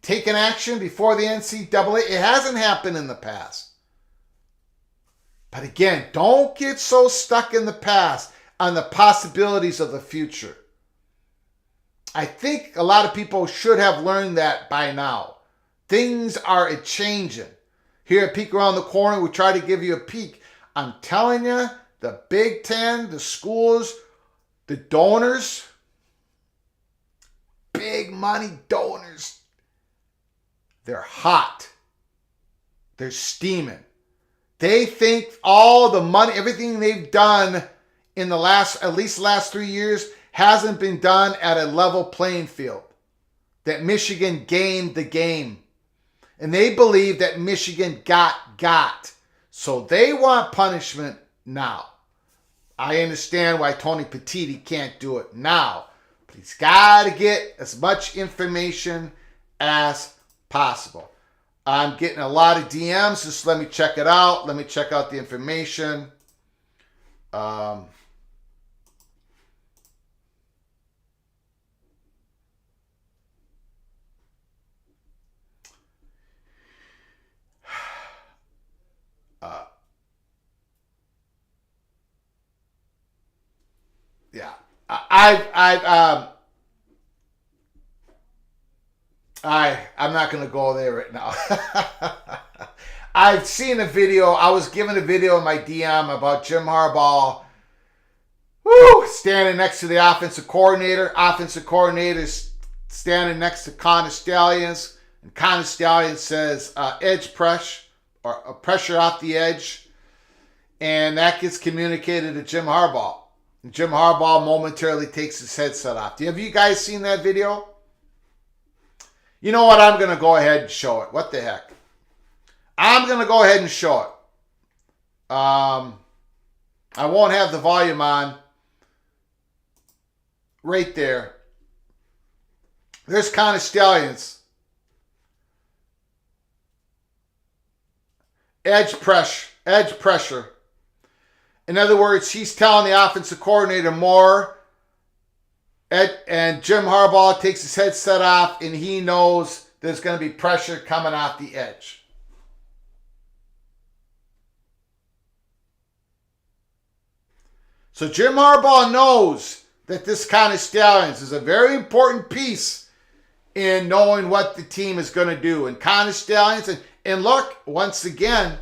taking action before the NCAA. It hasn't happened in the past. But again, don't get so stuck in the past on the possibilities of the future. I think a lot of people should have learned that by now. Things are a-changing. Here at Peek Around the Corner, we try to give you a peek. I'm telling you, the Big Ten, the schools, the donors, big money donors, they're hot. They're steaming. They think all the money, everything they've done in the last 3 years hasn't been done at a level playing field. That Michigan gamed the game. And they believe that Michigan got. So they want punishment now. I understand why Tony Petitti can't do it now. But he's got to get as much information as possible. I'm getting a lot of DMs. Just let me check it out. Let me check out the information. Yeah. I'm not going to go there right now. I've seen a video. I was given a video in my DM about Jim Harbaugh Woo! Standing next to the offensive coordinator. Offensive coordinator is standing next to Connor Stallions. And Connor Stallions says edge pressure, or pressure off the edge. And that gets communicated to Jim Harbaugh. And Jim Harbaugh momentarily takes his headset off. Have you guys seen that video? You know what? I'm going to go ahead and show it. What the heck? I'm going to go ahead and show it. I won't have the volume on. Right there. There's Connor Stallions. Edge pressure. In other words, he's telling the offensive coordinator more. And Jim Harbaugh takes his headset off, and he knows there's going to be pressure coming off the edge. So Jim Harbaugh knows that this Connor Stallions is a very important piece in knowing what the team is going to do. And Connor Stallions, and look, once again,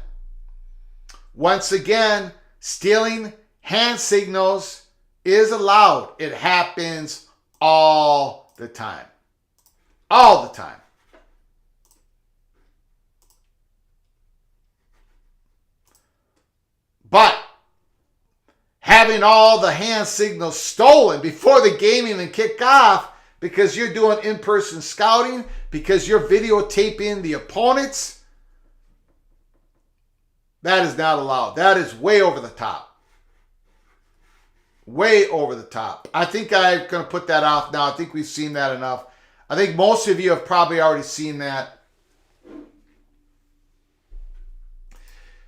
stealing hand signals is allowed. It happens all the time. All the time. But having all the hand signals stolen before the game even kick off because you're doing in-person scouting, because you're videotaping the opponents, that is not allowed. That is way over the top. Way over the top. I think I'm going to put that off now. I think we've seen that enough. I think most of you have probably already seen that.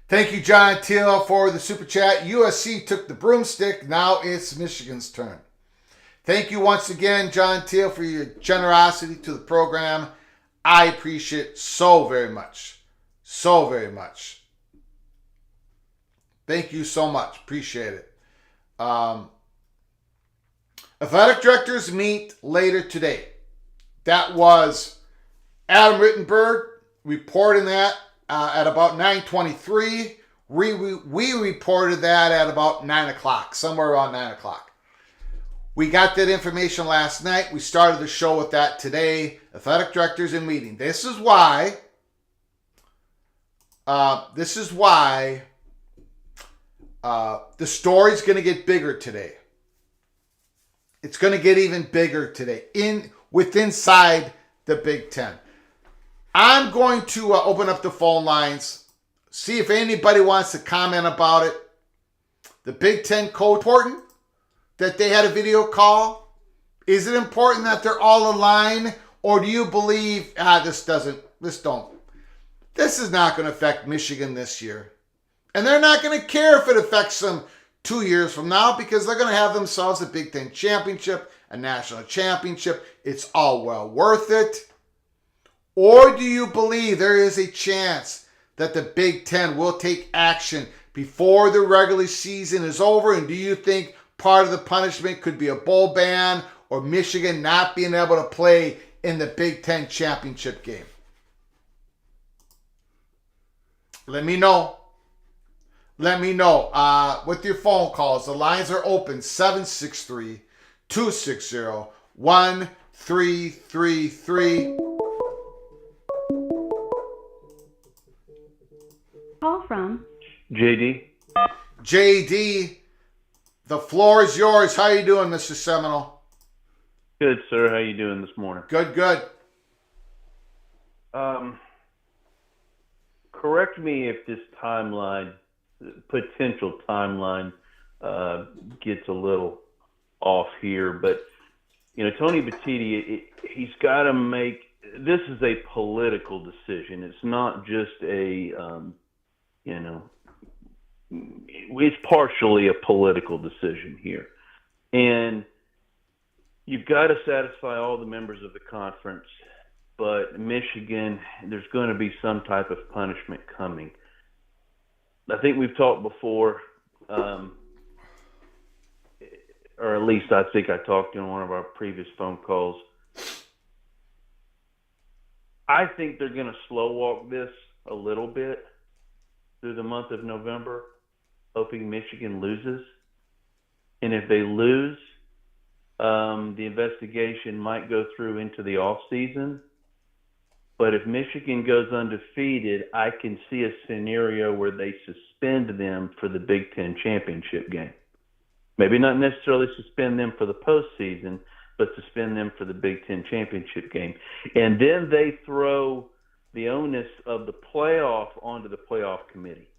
Thank you, John Teal, for the super chat. USC took the broomstick. Now it's Michigan's turn. Thank you once again, John Teal, for your generosity to the program. I appreciate it so very much. So very much. Thank you so much. Appreciate it. Athletic directors meet later today. That was Adam Rittenberg reporting that at about 9:23. We reported that at about 9 o'clock, somewhere around 9 o'clock. We got that information last night. We started the show with that today. Athletic directors in meeting. This is why the story's going to get bigger today. It's going to get even bigger today inside the Big Ten. I'm going to open up the phone lines, see if anybody wants to comment about it. The Big Ten coach, important that they had a video call? Is it important that they're all aligned? Or do you believe, this is not going to affect Michigan this year? And they're not going to care if it affects them 2 years from now because they're going to have themselves a Big Ten championship, a national championship. It's all well worth it. Or do you believe there is a chance that the Big Ten will take action before the regular season is over? And do you think part of the punishment could be a bowl ban or Michigan not being able to play in the Big Ten championship game? Let me know. Let me know with your phone calls. The lines are open, 763-260-1333. Call from JD. JD, the floor is yours. How you doing, Mr. Seminole? Good, sir. How you doing this morning? Good, good. Correct me if this potential timeline, gets a little off here, but Tony Petitti, he's got to make. This is a political decision. It's not just a, it's partially a political decision here, and you've got to satisfy all the members of the conference. But Michigan, there's going to be some type of punishment coming. I think we've talked before, or at least I think I talked in one of our previous phone calls. I think they're going to slow walk this a little bit through the month of November, hoping Michigan loses. and if they lose, the investigation might go through into the off season. But if Michigan goes undefeated, I can see a scenario where they suspend them for the Big Ten championship game. Maybe not necessarily suspend them for the postseason, but suspend them for the Big Ten championship game. And then they throw the onus of the playoff onto the playoff committee.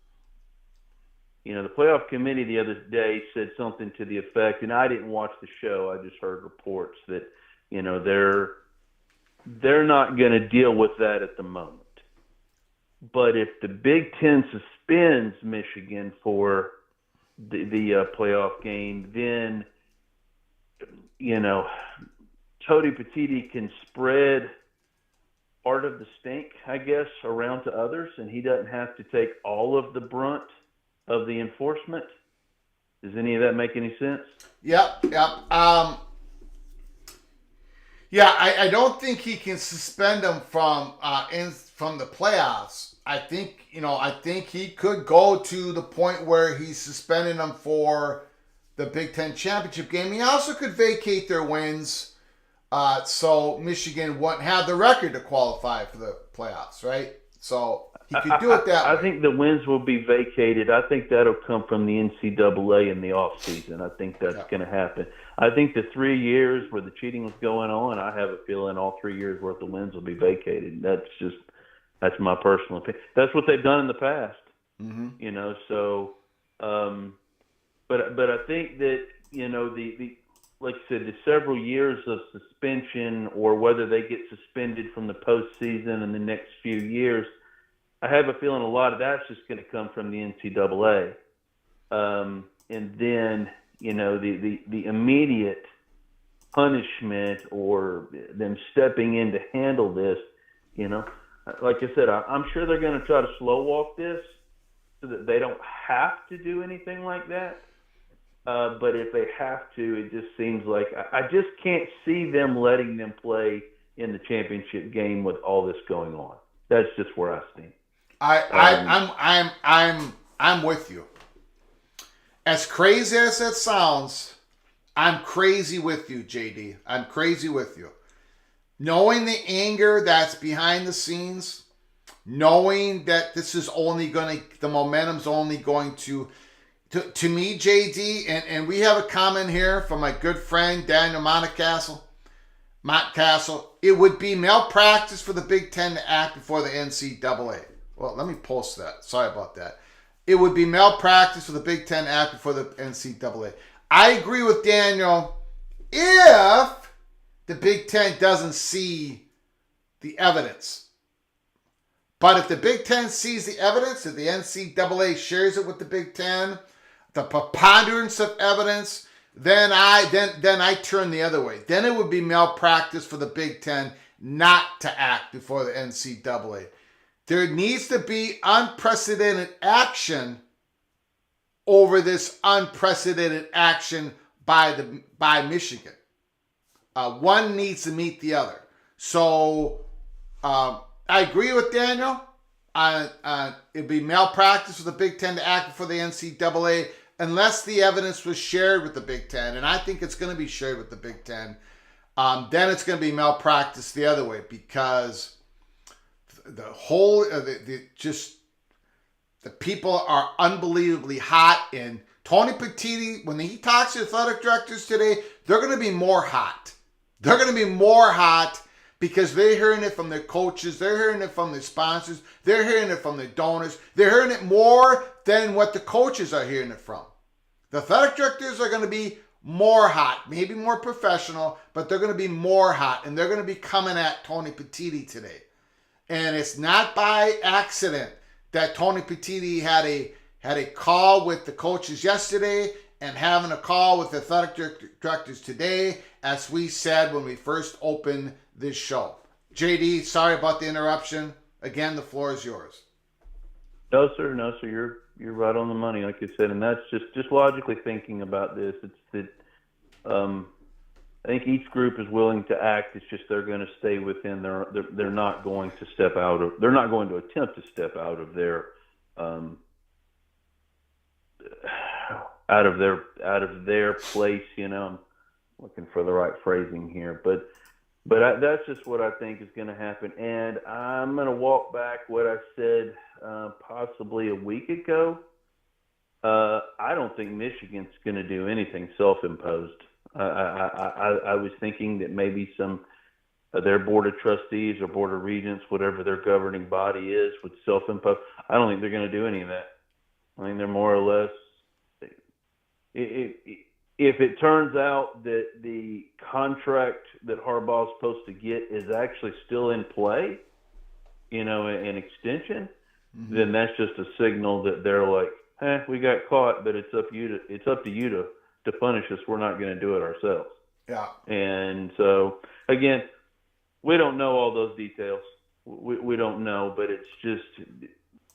You know, the playoff committee the other day said something to the effect, and I didn't watch the show, I just heard reports that, you know, they're not going to deal with that at the moment. But if the Big Ten suspends Michigan for the playoff game, then, you know, Tony Petitti can spread part of the stink, I guess, around to others, and he doesn't have to take all of the brunt of the enforcement. Does any of that make any sense? Yep. I don't think he can suspend them from the playoffs. I think he could go to the point where he's suspending them for the Big Ten championship game. He also could vacate their wins, so Michigan wouldn't have the record to qualify for the playoffs, right? So he could do it that way. I think the wins will be vacated. I think that'll come from the NCAA in the offseason. I think that's going to happen. I think the 3 years where the cheating was going on, I have a feeling all 3 years worth of wins will be vacated. That's my personal opinion. That's what they've done in the past. Mm-hmm. You know, so but I think that, you know, the like I said, the several years of suspension, or whether they get suspended from the postseason in the next few years, I have a feeling a lot of that's just going to come from the NCAA. And then, you know, the immediate punishment or them stepping in to handle this, you know, like I said, I'm sure they're going to try to slow walk this so that they don't have to do anything like that. But if they have to, it just seems like I just can't see them letting them play in the championship game with all this going on. That's just where I stand. I'm with you. As crazy as that sounds, I'm crazy with you, JD. I'm crazy with you. Knowing the anger that's behind the scenes, knowing that this is the momentum's only going to me, JD, and we have a comment here from my good friend Daniel Montcastle, it would be malpractice for the Big Ten to act before the NCAA. Well, let me post that. Sorry about that. It would be malpractice for the Big Ten to act before the NCAA. I agree with Daniel if the Big Ten doesn't see the evidence. But if the Big Ten sees the evidence, if the NCAA shares it with the Big Ten, the preponderance of evidence, then I turn the other way. Then it would be malpractice for the Big Ten not to act before the NCAA. There needs to be unprecedented action over this unprecedented action by Michigan. One needs to meet the other. So I agree with Daniel. It'd be malpractice for the Big Ten to act before the NCAA unless the evidence was shared with the Big Ten. And I think it's going to be shared with the Big Ten. Then it's going to be malpractice the other way, because the whole the people are unbelievably hot. And Tony Petitti, when he talks to athletic directors today, they're going to be more hot. They're going to be more hot because they're hearing it from their coaches, they're hearing it from their sponsors, they're hearing it from their donors, they're hearing it more than what the coaches are hearing it from. The athletic directors are going to be more hot, maybe more professional, but they're going to be more hot, and they're going to be coming at Tony Petitti today. And it's not by accident that Tony Petitti had a call with the coaches yesterday and having a call with the athletic directors today, as we said when we first opened this show. JD, sorry about the interruption. Again, the floor is yours. No, sir. You're right on the money, like you said, and that's just logically thinking about this. It's that I think each group is willing to act. It's just they're going to stay within they're not going to step out of. They're not going to attempt to step out of their out of their place. I'm looking for the right phrasing here, but that's just what I think is going to happen. And I'm going to walk back what I said possibly a week ago. I don't think Michigan's going to do anything self-imposed. I was thinking that maybe some of their board of trustees or board of regents, whatever their governing body is, would self-impose. I don't think they're going to do any of that. I think they're more or less. If it turns out that the contract that Harbaugh's supposed to get is actually still in play, an extension, then that's just a signal that they're like, we got caught, but it's up to you to punish us. We're not going to do it ourselves. Yeah. And so, again, we don't know all those details. We don't know, but it's just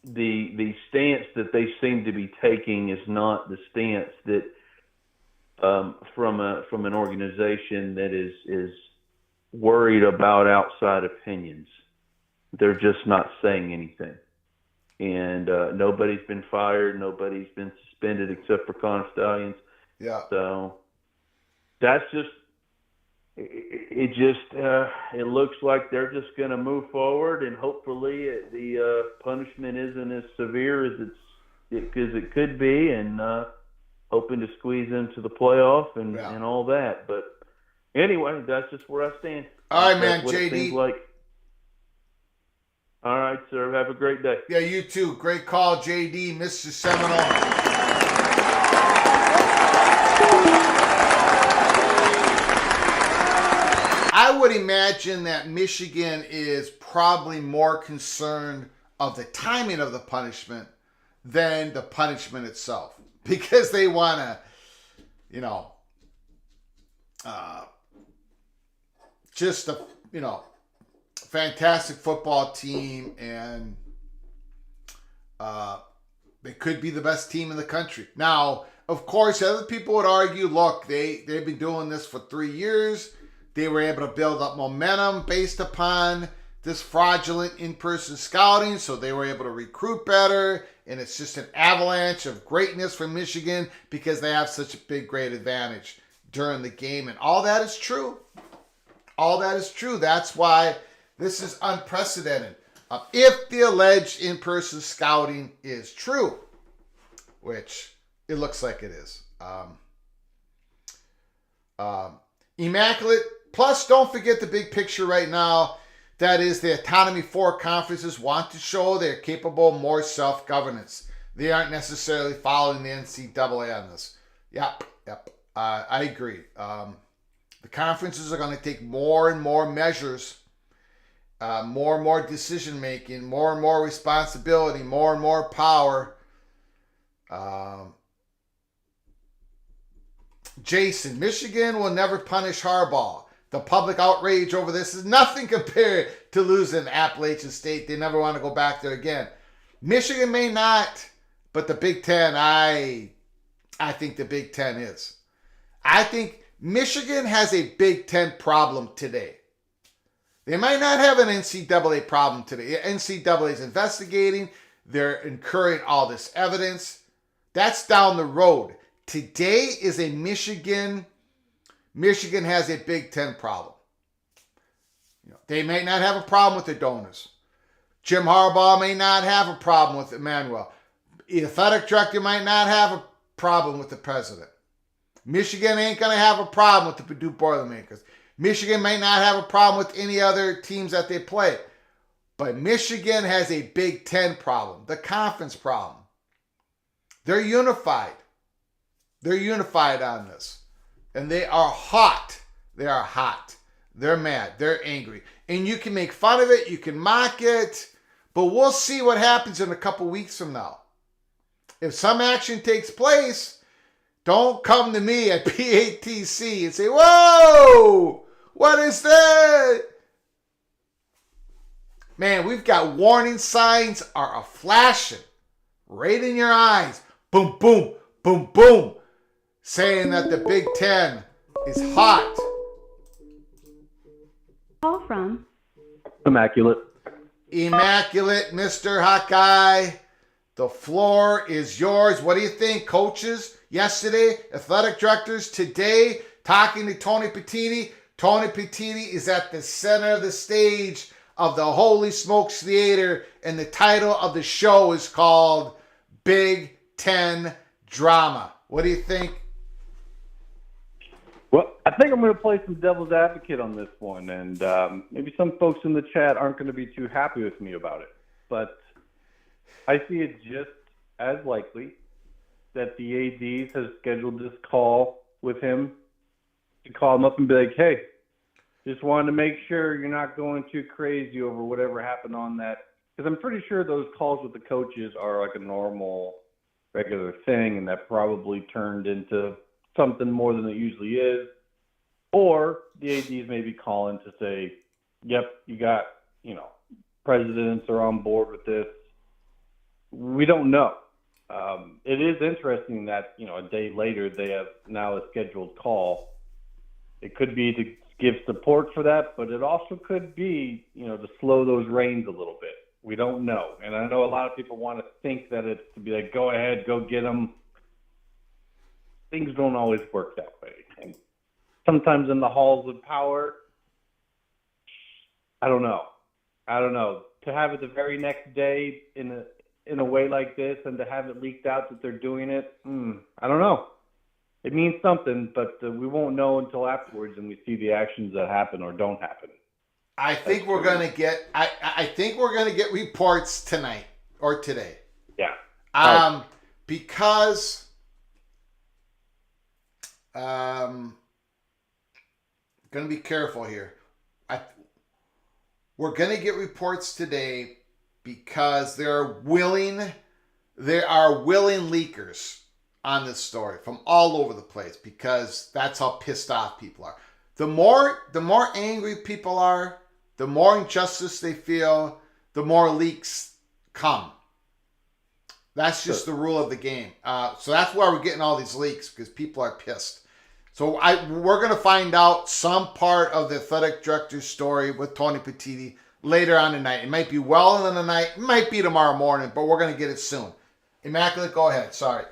the stance that they seem to be taking is not the stance that from an organization that is worried about outside opinions. They're just not saying anything. And nobody's been fired. Nobody's been suspended except for Connor Stalions. Yeah. So that's just it looks like they're just going to move forward, and hopefully the punishment isn't as severe as it could be, and hoping to squeeze into the playoff and all that. But anyway, that's just where I stand. All right, man, what JD. It seems like. All right, sir. Have a great day. Yeah, you too. Great call, JD, Mr. Seminole. I would imagine that Michigan is probably more concerned of the timing of the punishment than the punishment itself, because they want to, just a, fantastic football team, and they could be the best team in the country. Now, of course, other people would argue, look, they've been doing this for 3 years. They were able to build up momentum based upon this fraudulent in-person scouting, so they were able to recruit better, and it's just an avalanche of greatness for Michigan because they have such a big, great advantage during the game, and all that is true. All that is true. That's why this is unprecedented. If the alleged in-person scouting is true, which it looks like it is. Immaculate. Plus, don't forget the big picture right now. That is, the Autonomy 4 conferences want to show they're capable of more self-governance. They aren't necessarily following the NCAA on this. Yep. I agree. The conferences are going to take more and more measures, more and more decision-making, more and more responsibility, more and more power. Jason, Michigan will never punish Harbaugh. The public outrage over this is nothing compared to losing Appalachian State. They never want to go back there again. Michigan may not, but the Big Ten, I think the Big Ten is. I think Michigan has a Big Ten problem today. They might not have an NCAA problem today. NCAA is investigating. They're incurring all this evidence. That's down the road. Today is a Michigan has a Big Ten problem. They may not have a problem with the donors. Jim Harbaugh may not have a problem with Emmanuel. The athletic director might not have a problem with the president. Michigan ain't going to have a problem with the Purdue Boilermakers. Michigan may not have a problem with any other teams that they play. But Michigan has a Big Ten problem, the conference problem. They're unified. They're unified on this. And they are hot. They are hot. They're mad. They're angry. And you can make fun of it. You can mock it. But we'll see what happens in a couple weeks from now. If some action takes place, don't come to me at PATC and say, whoa, what is that? Man, we've got warning signs are flashing right in your eyes. Boom, boom, boom, boom. Saying that the Big Ten is hot. Call from Immaculate, Mr. Hawkeye. The floor is yours. What do you think, coaches? Yesterday, athletic directors. Today, talking to Tony Petitti. Tony Petitti is at the center of the stage of the Holy Smokes Theater, and the title of the show is called Big Ten Drama. What do you think? Well, I think I'm going to play some devil's advocate on this one, and maybe some folks in the chat aren't going to be too happy with me about it. But I see it just as likely that the ADs have scheduled this call with him to call him up and be like, hey, just wanted to make sure you're not going too crazy over whatever happened on that. Because I'm pretty sure those calls with the coaches are like a normal, regular thing, and that probably turned into something more than it usually is. Or the ADs may be calling to say, yep, you got, presidents are on board with this. We don't know. It is interesting that, a day later they have now a scheduled call. It could be to give support for that, but it also could be, to slow those reins a little bit. We don't know. And I know a lot of people want to think that it's to be like, go ahead, go get them. Things don't always work that way. And sometimes in the halls of power, I don't know. To have it the very next day in a way like this and to have it leaked out that they're doing it, I don't know. It means something, but we won't know until afterwards and we see the actions that happen or don't happen. I think we're gonna get. I think we're gonna get reports tonight or today. Yeah. Because gonna be careful here. We're gonna get reports today because there are willing leakers on this story from all over the place because that's how pissed off people are. The more angry people are, the more injustice they feel, the more leaks come. That's just the rule of the game. So that's why we're getting all these leaks, because people are pissed. So we're going to find out some part of the athletic director's story with Tony Petitti later on tonight. It might be well in the night. It might be tomorrow morning, but we're going to get it soon. Immaculate, go ahead. Sorry.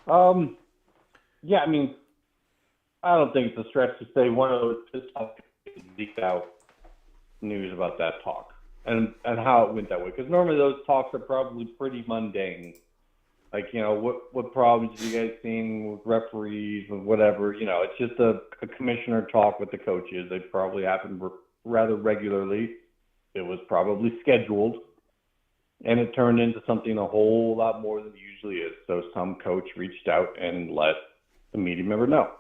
Yeah, I don't think it's a stretch to say one of those pissed off leaked out news about that talk and how it went that way. Because normally those talks are probably pretty mundane. Like, what problems have you guys seen with referees or whatever? It's just a commissioner talk with the coaches. They probably happen rather regularly. It was probably scheduled. And it turned into something a whole lot more than it usually is. So some coach reached out and let the media member know.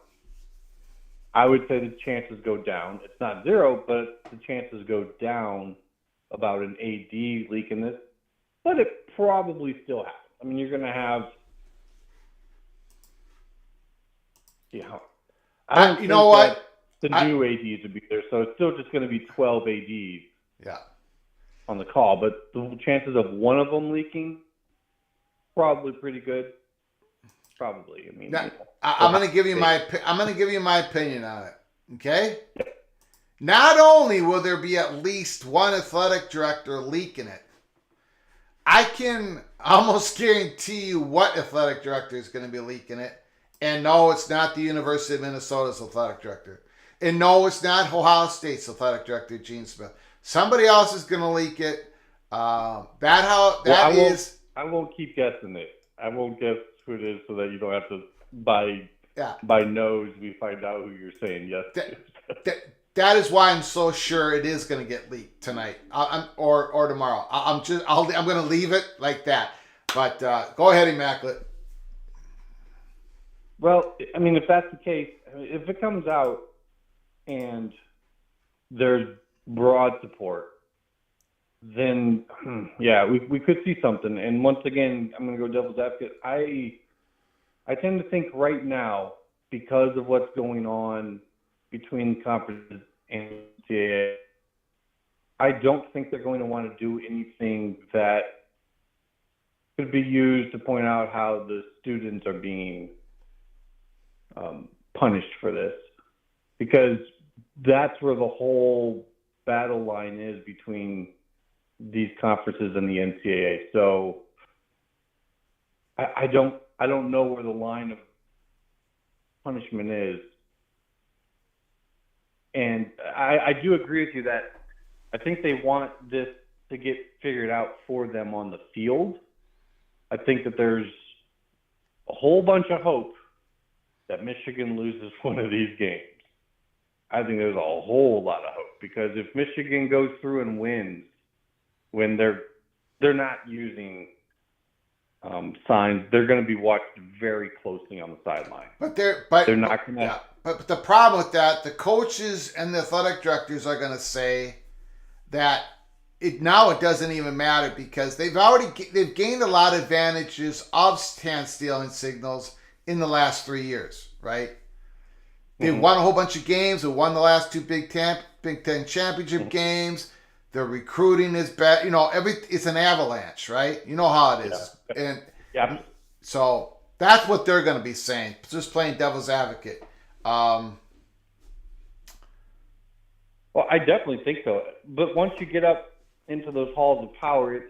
I would say the chances go down. It's not zero, but the chances go down about an AD leaking this. But it probably still happens. You're going to have, I don't you know what? The new ADs would be there, so it's still just going to be 12 ADs. Yeah. On the call, but the chances of one of them leaking, probably pretty good. Probably. Now, I'm going to give you my opinion on it. Okay. Yep. Not only will there be at least one athletic director leaking it, I can almost guarantee you what athletic director is going to be leaking it. And no, it's not the University of Minnesota's athletic director. And no, it's not Ohio State's athletic director, Gene Smith. Somebody else is going to leak it. I won't keep guessing it. I won't guess who it is so that you don't have to, by nose, we find out who you're saying yes to. That is why I'm so sure it is going to get leaked tonight or tomorrow. I'm going to leave it like that. But go ahead, Immaculate. Well, if that's the case, if it comes out and there's broad support, then we could see something. And once again, I'm going to go devil's advocate. I tend to think right now, because of what's going on between conferences and NCAA, I don't think they're going to want to do anything that could be used to point out how the students are being punished for this, because that's where the whole battle line is between these conferences in the NCAA. So I don't know where the line of punishment is. And I do agree with you that I think they want this to get figured out for them on the field. I think that there's a whole bunch of hope that Michigan loses one of these games. I think there's a whole lot of hope, because if Michigan goes through and wins when they're not using signs, they're going to be watched very closely on the sideline. But they're not going to. Yeah. But the problem with that, the coaches and the athletic directors are going to say that it doesn't even matter, because they've gained a lot of advantages of hand stealing signals in the last 3 years, right? They've won a whole bunch of games. They won the last two Big Ten championship games. Their recruiting is bad. It's an avalanche, right? You know how it is. Yeah. And so that's what they're going to be saying. Just playing devil's advocate. Well, I definitely think so. But once you get up into those halls of power,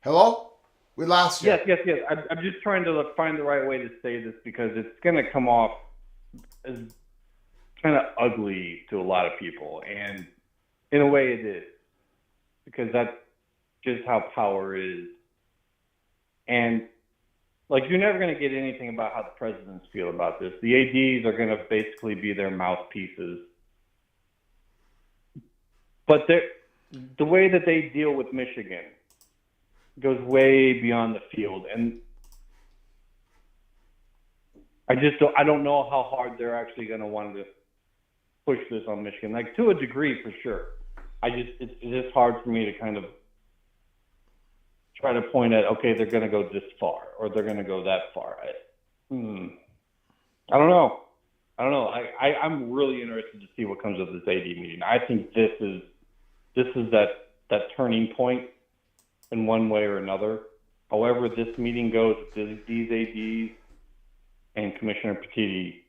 Hello? We lost you. yes. I'm just trying to find the right way to say this, because it's going to come off as kind of ugly to a lot of people. And in a way it is, because that's just how power is. And you're never going to get anything about how the presidents feel about this. The ADs are going to basically be their mouthpieces. But the way that they deal with Michigan goes way beyond the field. And I don't know how hard they're actually going to want to push this on Michigan. To a degree, for sure. It's just hard for me to kind of try to point at, okay, they're going to go this far or they're going to go that far. I don't know. I'm really interested to see what comes of this AD meeting. I think this is that turning point in one way or another. However this meeting goes with these ADs and Commissioner Petitti,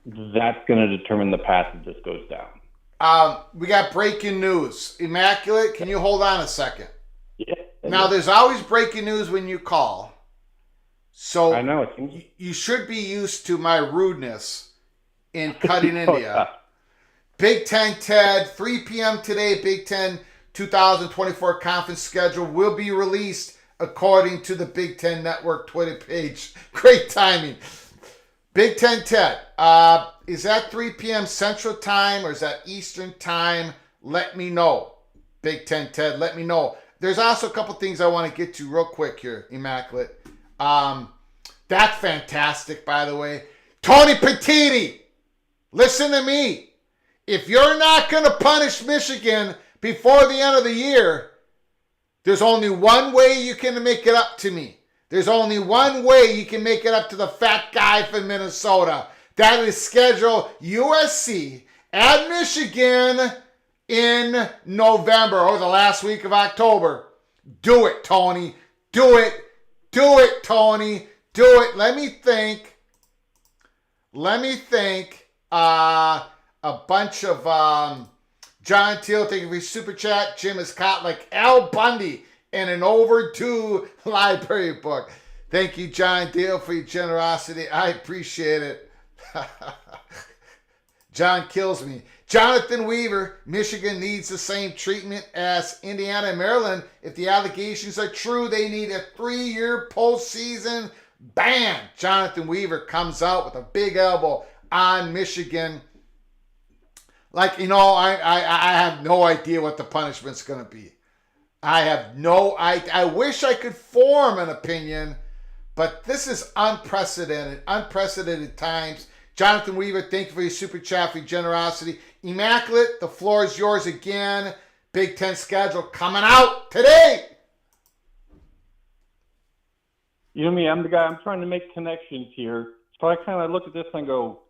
that's going to determine the path that this goes down. We got breaking news. Immaculate, can you hold on a second? Yeah. Now, there's always breaking news when you call. So I know. You should be used to my rudeness in cutting into you. Yeah. Big Ten Ted, 3 p.m. today, Big Ten 2024 conference schedule will be released according to the Big Ten Network Twitter page. Great timing. Big Ten Ted, is that 3 p.m. Central Time or is that Eastern Time? Let me know. Big Ten Ted, let me know. There's also a couple things I want to get to real quick here, Immaculate. That's fantastic, by the way. Tony Petitti, listen to me. If you're not going to punish Michigan before the end of the year, there's only one way you can make it up to me. There's only one way you can make it up to the fat guy from Minnesota. That is schedule USC at Michigan in November or the last week of October. Do it, Tony. Do it. Do it, Tony. Do it. Let me think. A bunch of John Teal, thank you for your super chat. Jim is caught like Al Bundy in an overdue library book. Thank you, John Teal, for your generosity. I appreciate it. John kills me. Jonathan Weaver, Michigan needs the same treatment as Indiana and Maryland. If the allegations are true, they need a 3-year postseason ban. Jonathan Weaver comes out with a big elbow on Michigan. I have no idea what the punishment's going to be. I wish I could form an opinion, but this is unprecedented times. Jonathan Weaver, thank you for your super chat, for your generosity. Immaculate, the floor is yours again. Big Ten schedule coming out today. You know me, I'm the guy, I'm trying to make connections here. So I kind of look at this and go,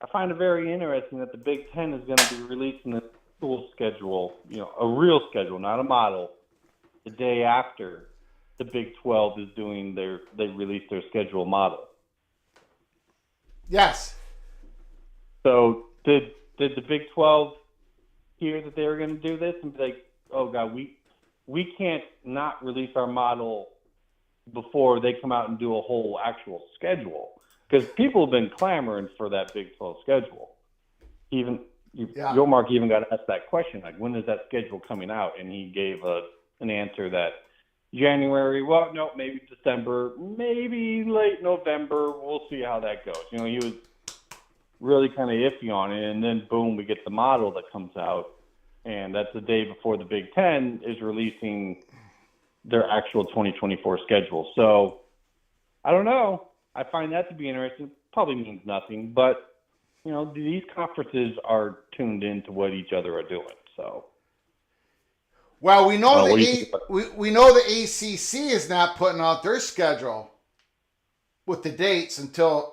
I find it very interesting that the Big Ten is going to be releasing the school schedule, a real schedule, not a model, the day after the Big 12 is they release their schedule model. Yes. So did the Big 12 hear that they were going to do this and be like, oh, God, we can't not release our model before they come out and do a whole actual schedule. Because people have been clamoring for that Big 12 schedule. Yormark even got asked that question, like, when is that schedule coming out? And he gave an answer that January, well, no, maybe December, maybe late November. We'll see how that goes. You know, he was really kind of iffy on it. And then, boom, we get the model that comes out. And that's the day before the Big Ten is releasing their actual 2024 schedule. So, I don't know. I find that to be interesting. Probably means nothing, but, you know, these conferences are tuned into what each other are doing. So, well, we know we know the ACC is not putting out their schedule with the dates until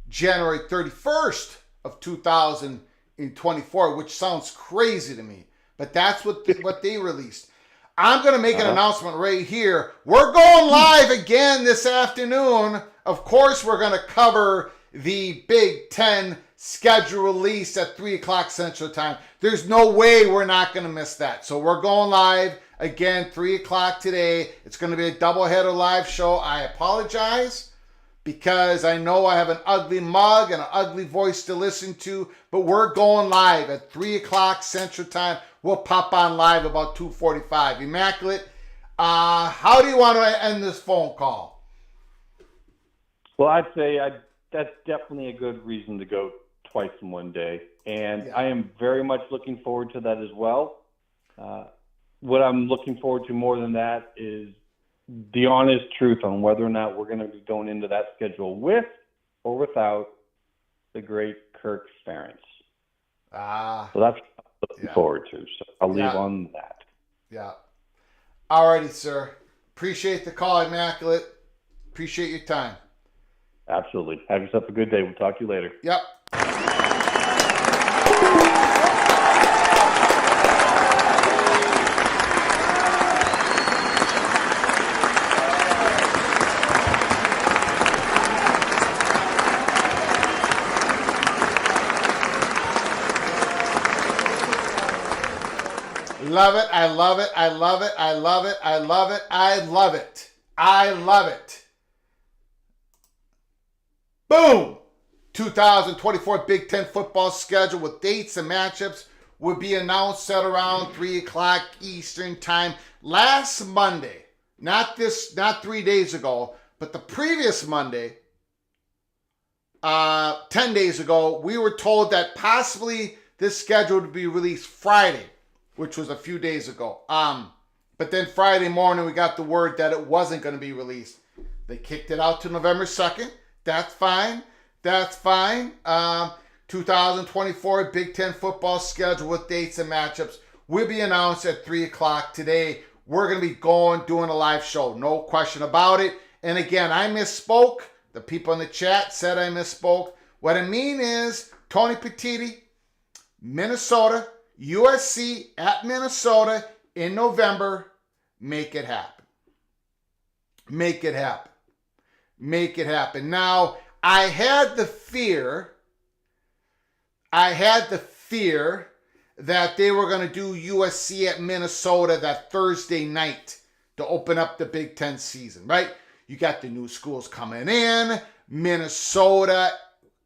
January 31st of 2024, which sounds crazy to me, but that's what they released. I'm going to make an announcement right here. We're going live again this afternoon. Of course, we're going to cover the Big Ten schedule release at 3 o'clock Central Time. There's no way we're not going to miss that. So we're going live again, 3 o'clock today. It's going to be a doubleheader live show. I apologize because I know I have an ugly mug and an ugly voice to listen to, but we're going live at 3 o'clock Central Time. We'll pop on live about 2:45. Immaculate, how do you want to end this phone call? Well, I'd say that's definitely a good reason to go twice in one day. And I am very much looking forward to that as well. What I'm looking forward to more than that is the honest truth on whether or not we're going to be going into that schedule with or without the great Kirk Ferentz. So that's what I'm looking forward to. So I'll leave on that. Yeah. All righty, sir. Appreciate the call, Immaculate. Appreciate your time. Absolutely. Have yourself a good day. We'll talk to you later. Yep. Love it. I love it. I love it. I love it. I love it. I love it. I love it. Boom! 2024 Big Ten football schedule with dates and matchups will be announced at around 3 o'clock Eastern time. Last Monday, not 3 days ago, but the previous Monday, 10 days ago, we were told that possibly this schedule would be released Friday, which was a few days ago. But then Friday morning, we got the word that it wasn't going to be released. They kicked it out to November 2nd. That's fine. That's fine. 2024 Big Ten football schedule with dates and matchups will be announced at 3 o'clock today. We're going to be doing a live show. No question about it. And again, I misspoke. The people in the chat said I misspoke. What I mean is Tony Petitti, Minnesota, USC at Minnesota in November. Make it happen. Make it happen. Make it happen. Now, I had the fear that they were going to do USC at Minnesota that Thursday night to open up the Big Ten season, right? You got the new schools coming in. Minnesota,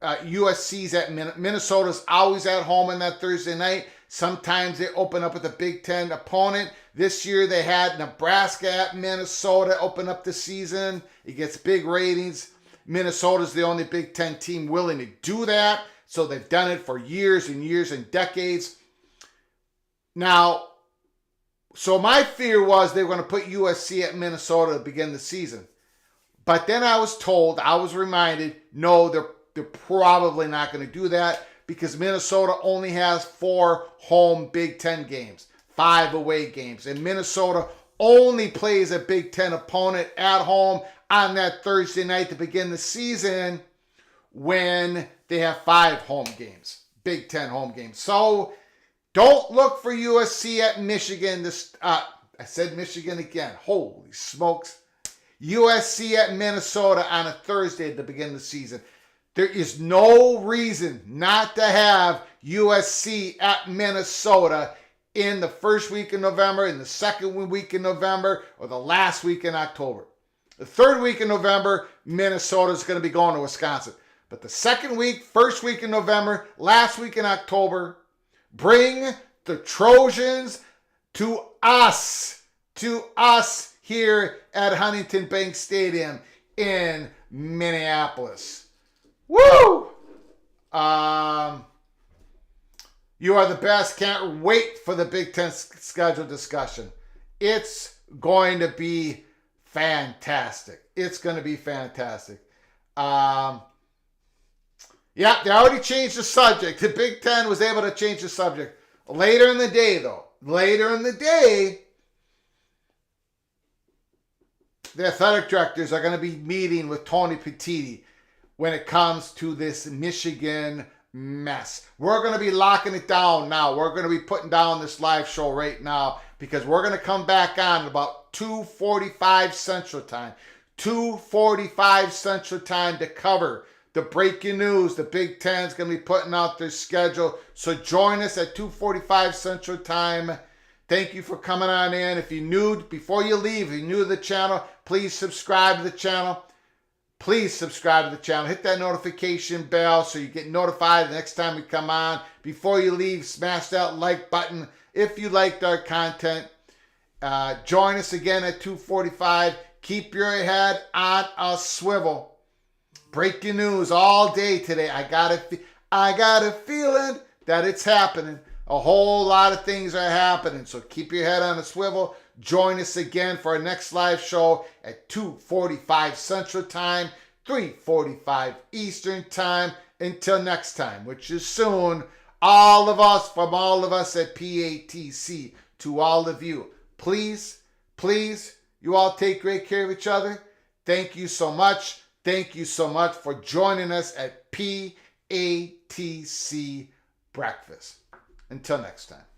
USC's at Minnesota's always at home on that Thursday night. Sometimes they open up with a Big Ten opponent. This year they had Nebraska at Minnesota open up the season. It gets big ratings. Minnesota's the only Big Ten team willing to do that. So they've done it for years and years and decades. Now, so my fear was they were going to put USC at Minnesota to begin the season. But then I was reminded, no, they're probably not going to do that because Minnesota only has 4 home Big Ten games, 5 away games. And Minnesota only plays a Big Ten opponent at home on that Thursday night to begin the season when they have 5 home games, Big Ten home games. So don't look for USC at Michigan. I said Michigan again. Holy smokes. USC at Minnesota on a Thursday to begin the season. There is no reason not to have USC at Minnesota in the first week in November, in the second week in November, or the last week in October. The third week in November, Minnesota is going to be going to Wisconsin. But the second week, first week in November, last week in October, bring the Trojans to us here at Huntington Bank Stadium in Minneapolis. Woo! You are the best. Can't wait for the Big Ten schedule discussion. It's going to be fantastic. It's going to be fantastic. Yeah, they already changed the subject. The Big Ten was able to change the subject. Later in the day, though. Later in the day, the athletic directors are going to be meeting with Tony Petitti when it comes to this Michigan mess. We're going to be locking it down now. We're going to be putting down this live show right now because we're going to come back on about 2:45 Central Time. 2:45 Central Time to cover the breaking news. The Big Ten is going to be putting out their schedule. So join us at 2:45 Central Time. Thank you for coming on in. If you're new, before you leave, if you're new to the channel, please subscribe to the channel. Please subscribe to the channel. Hit that notification bell so you get notified the next time we come on. Before you leave, smash that like button if you liked our content. Join us again at 2:45. Keep your head on a swivel. Breaking news all day today. I got a feeling that it's happening. A whole lot of things are happening. So keep your head on a swivel. Join us again for our next live show at 2:45 Central Time, 3:45 Eastern Time. Until next time, which is soon. All of us, from all of us at PATC, to all of you, please, you all take great care of each other. Thank you so much. Thank you so much for joining us at PATC Breakfast. Until next time.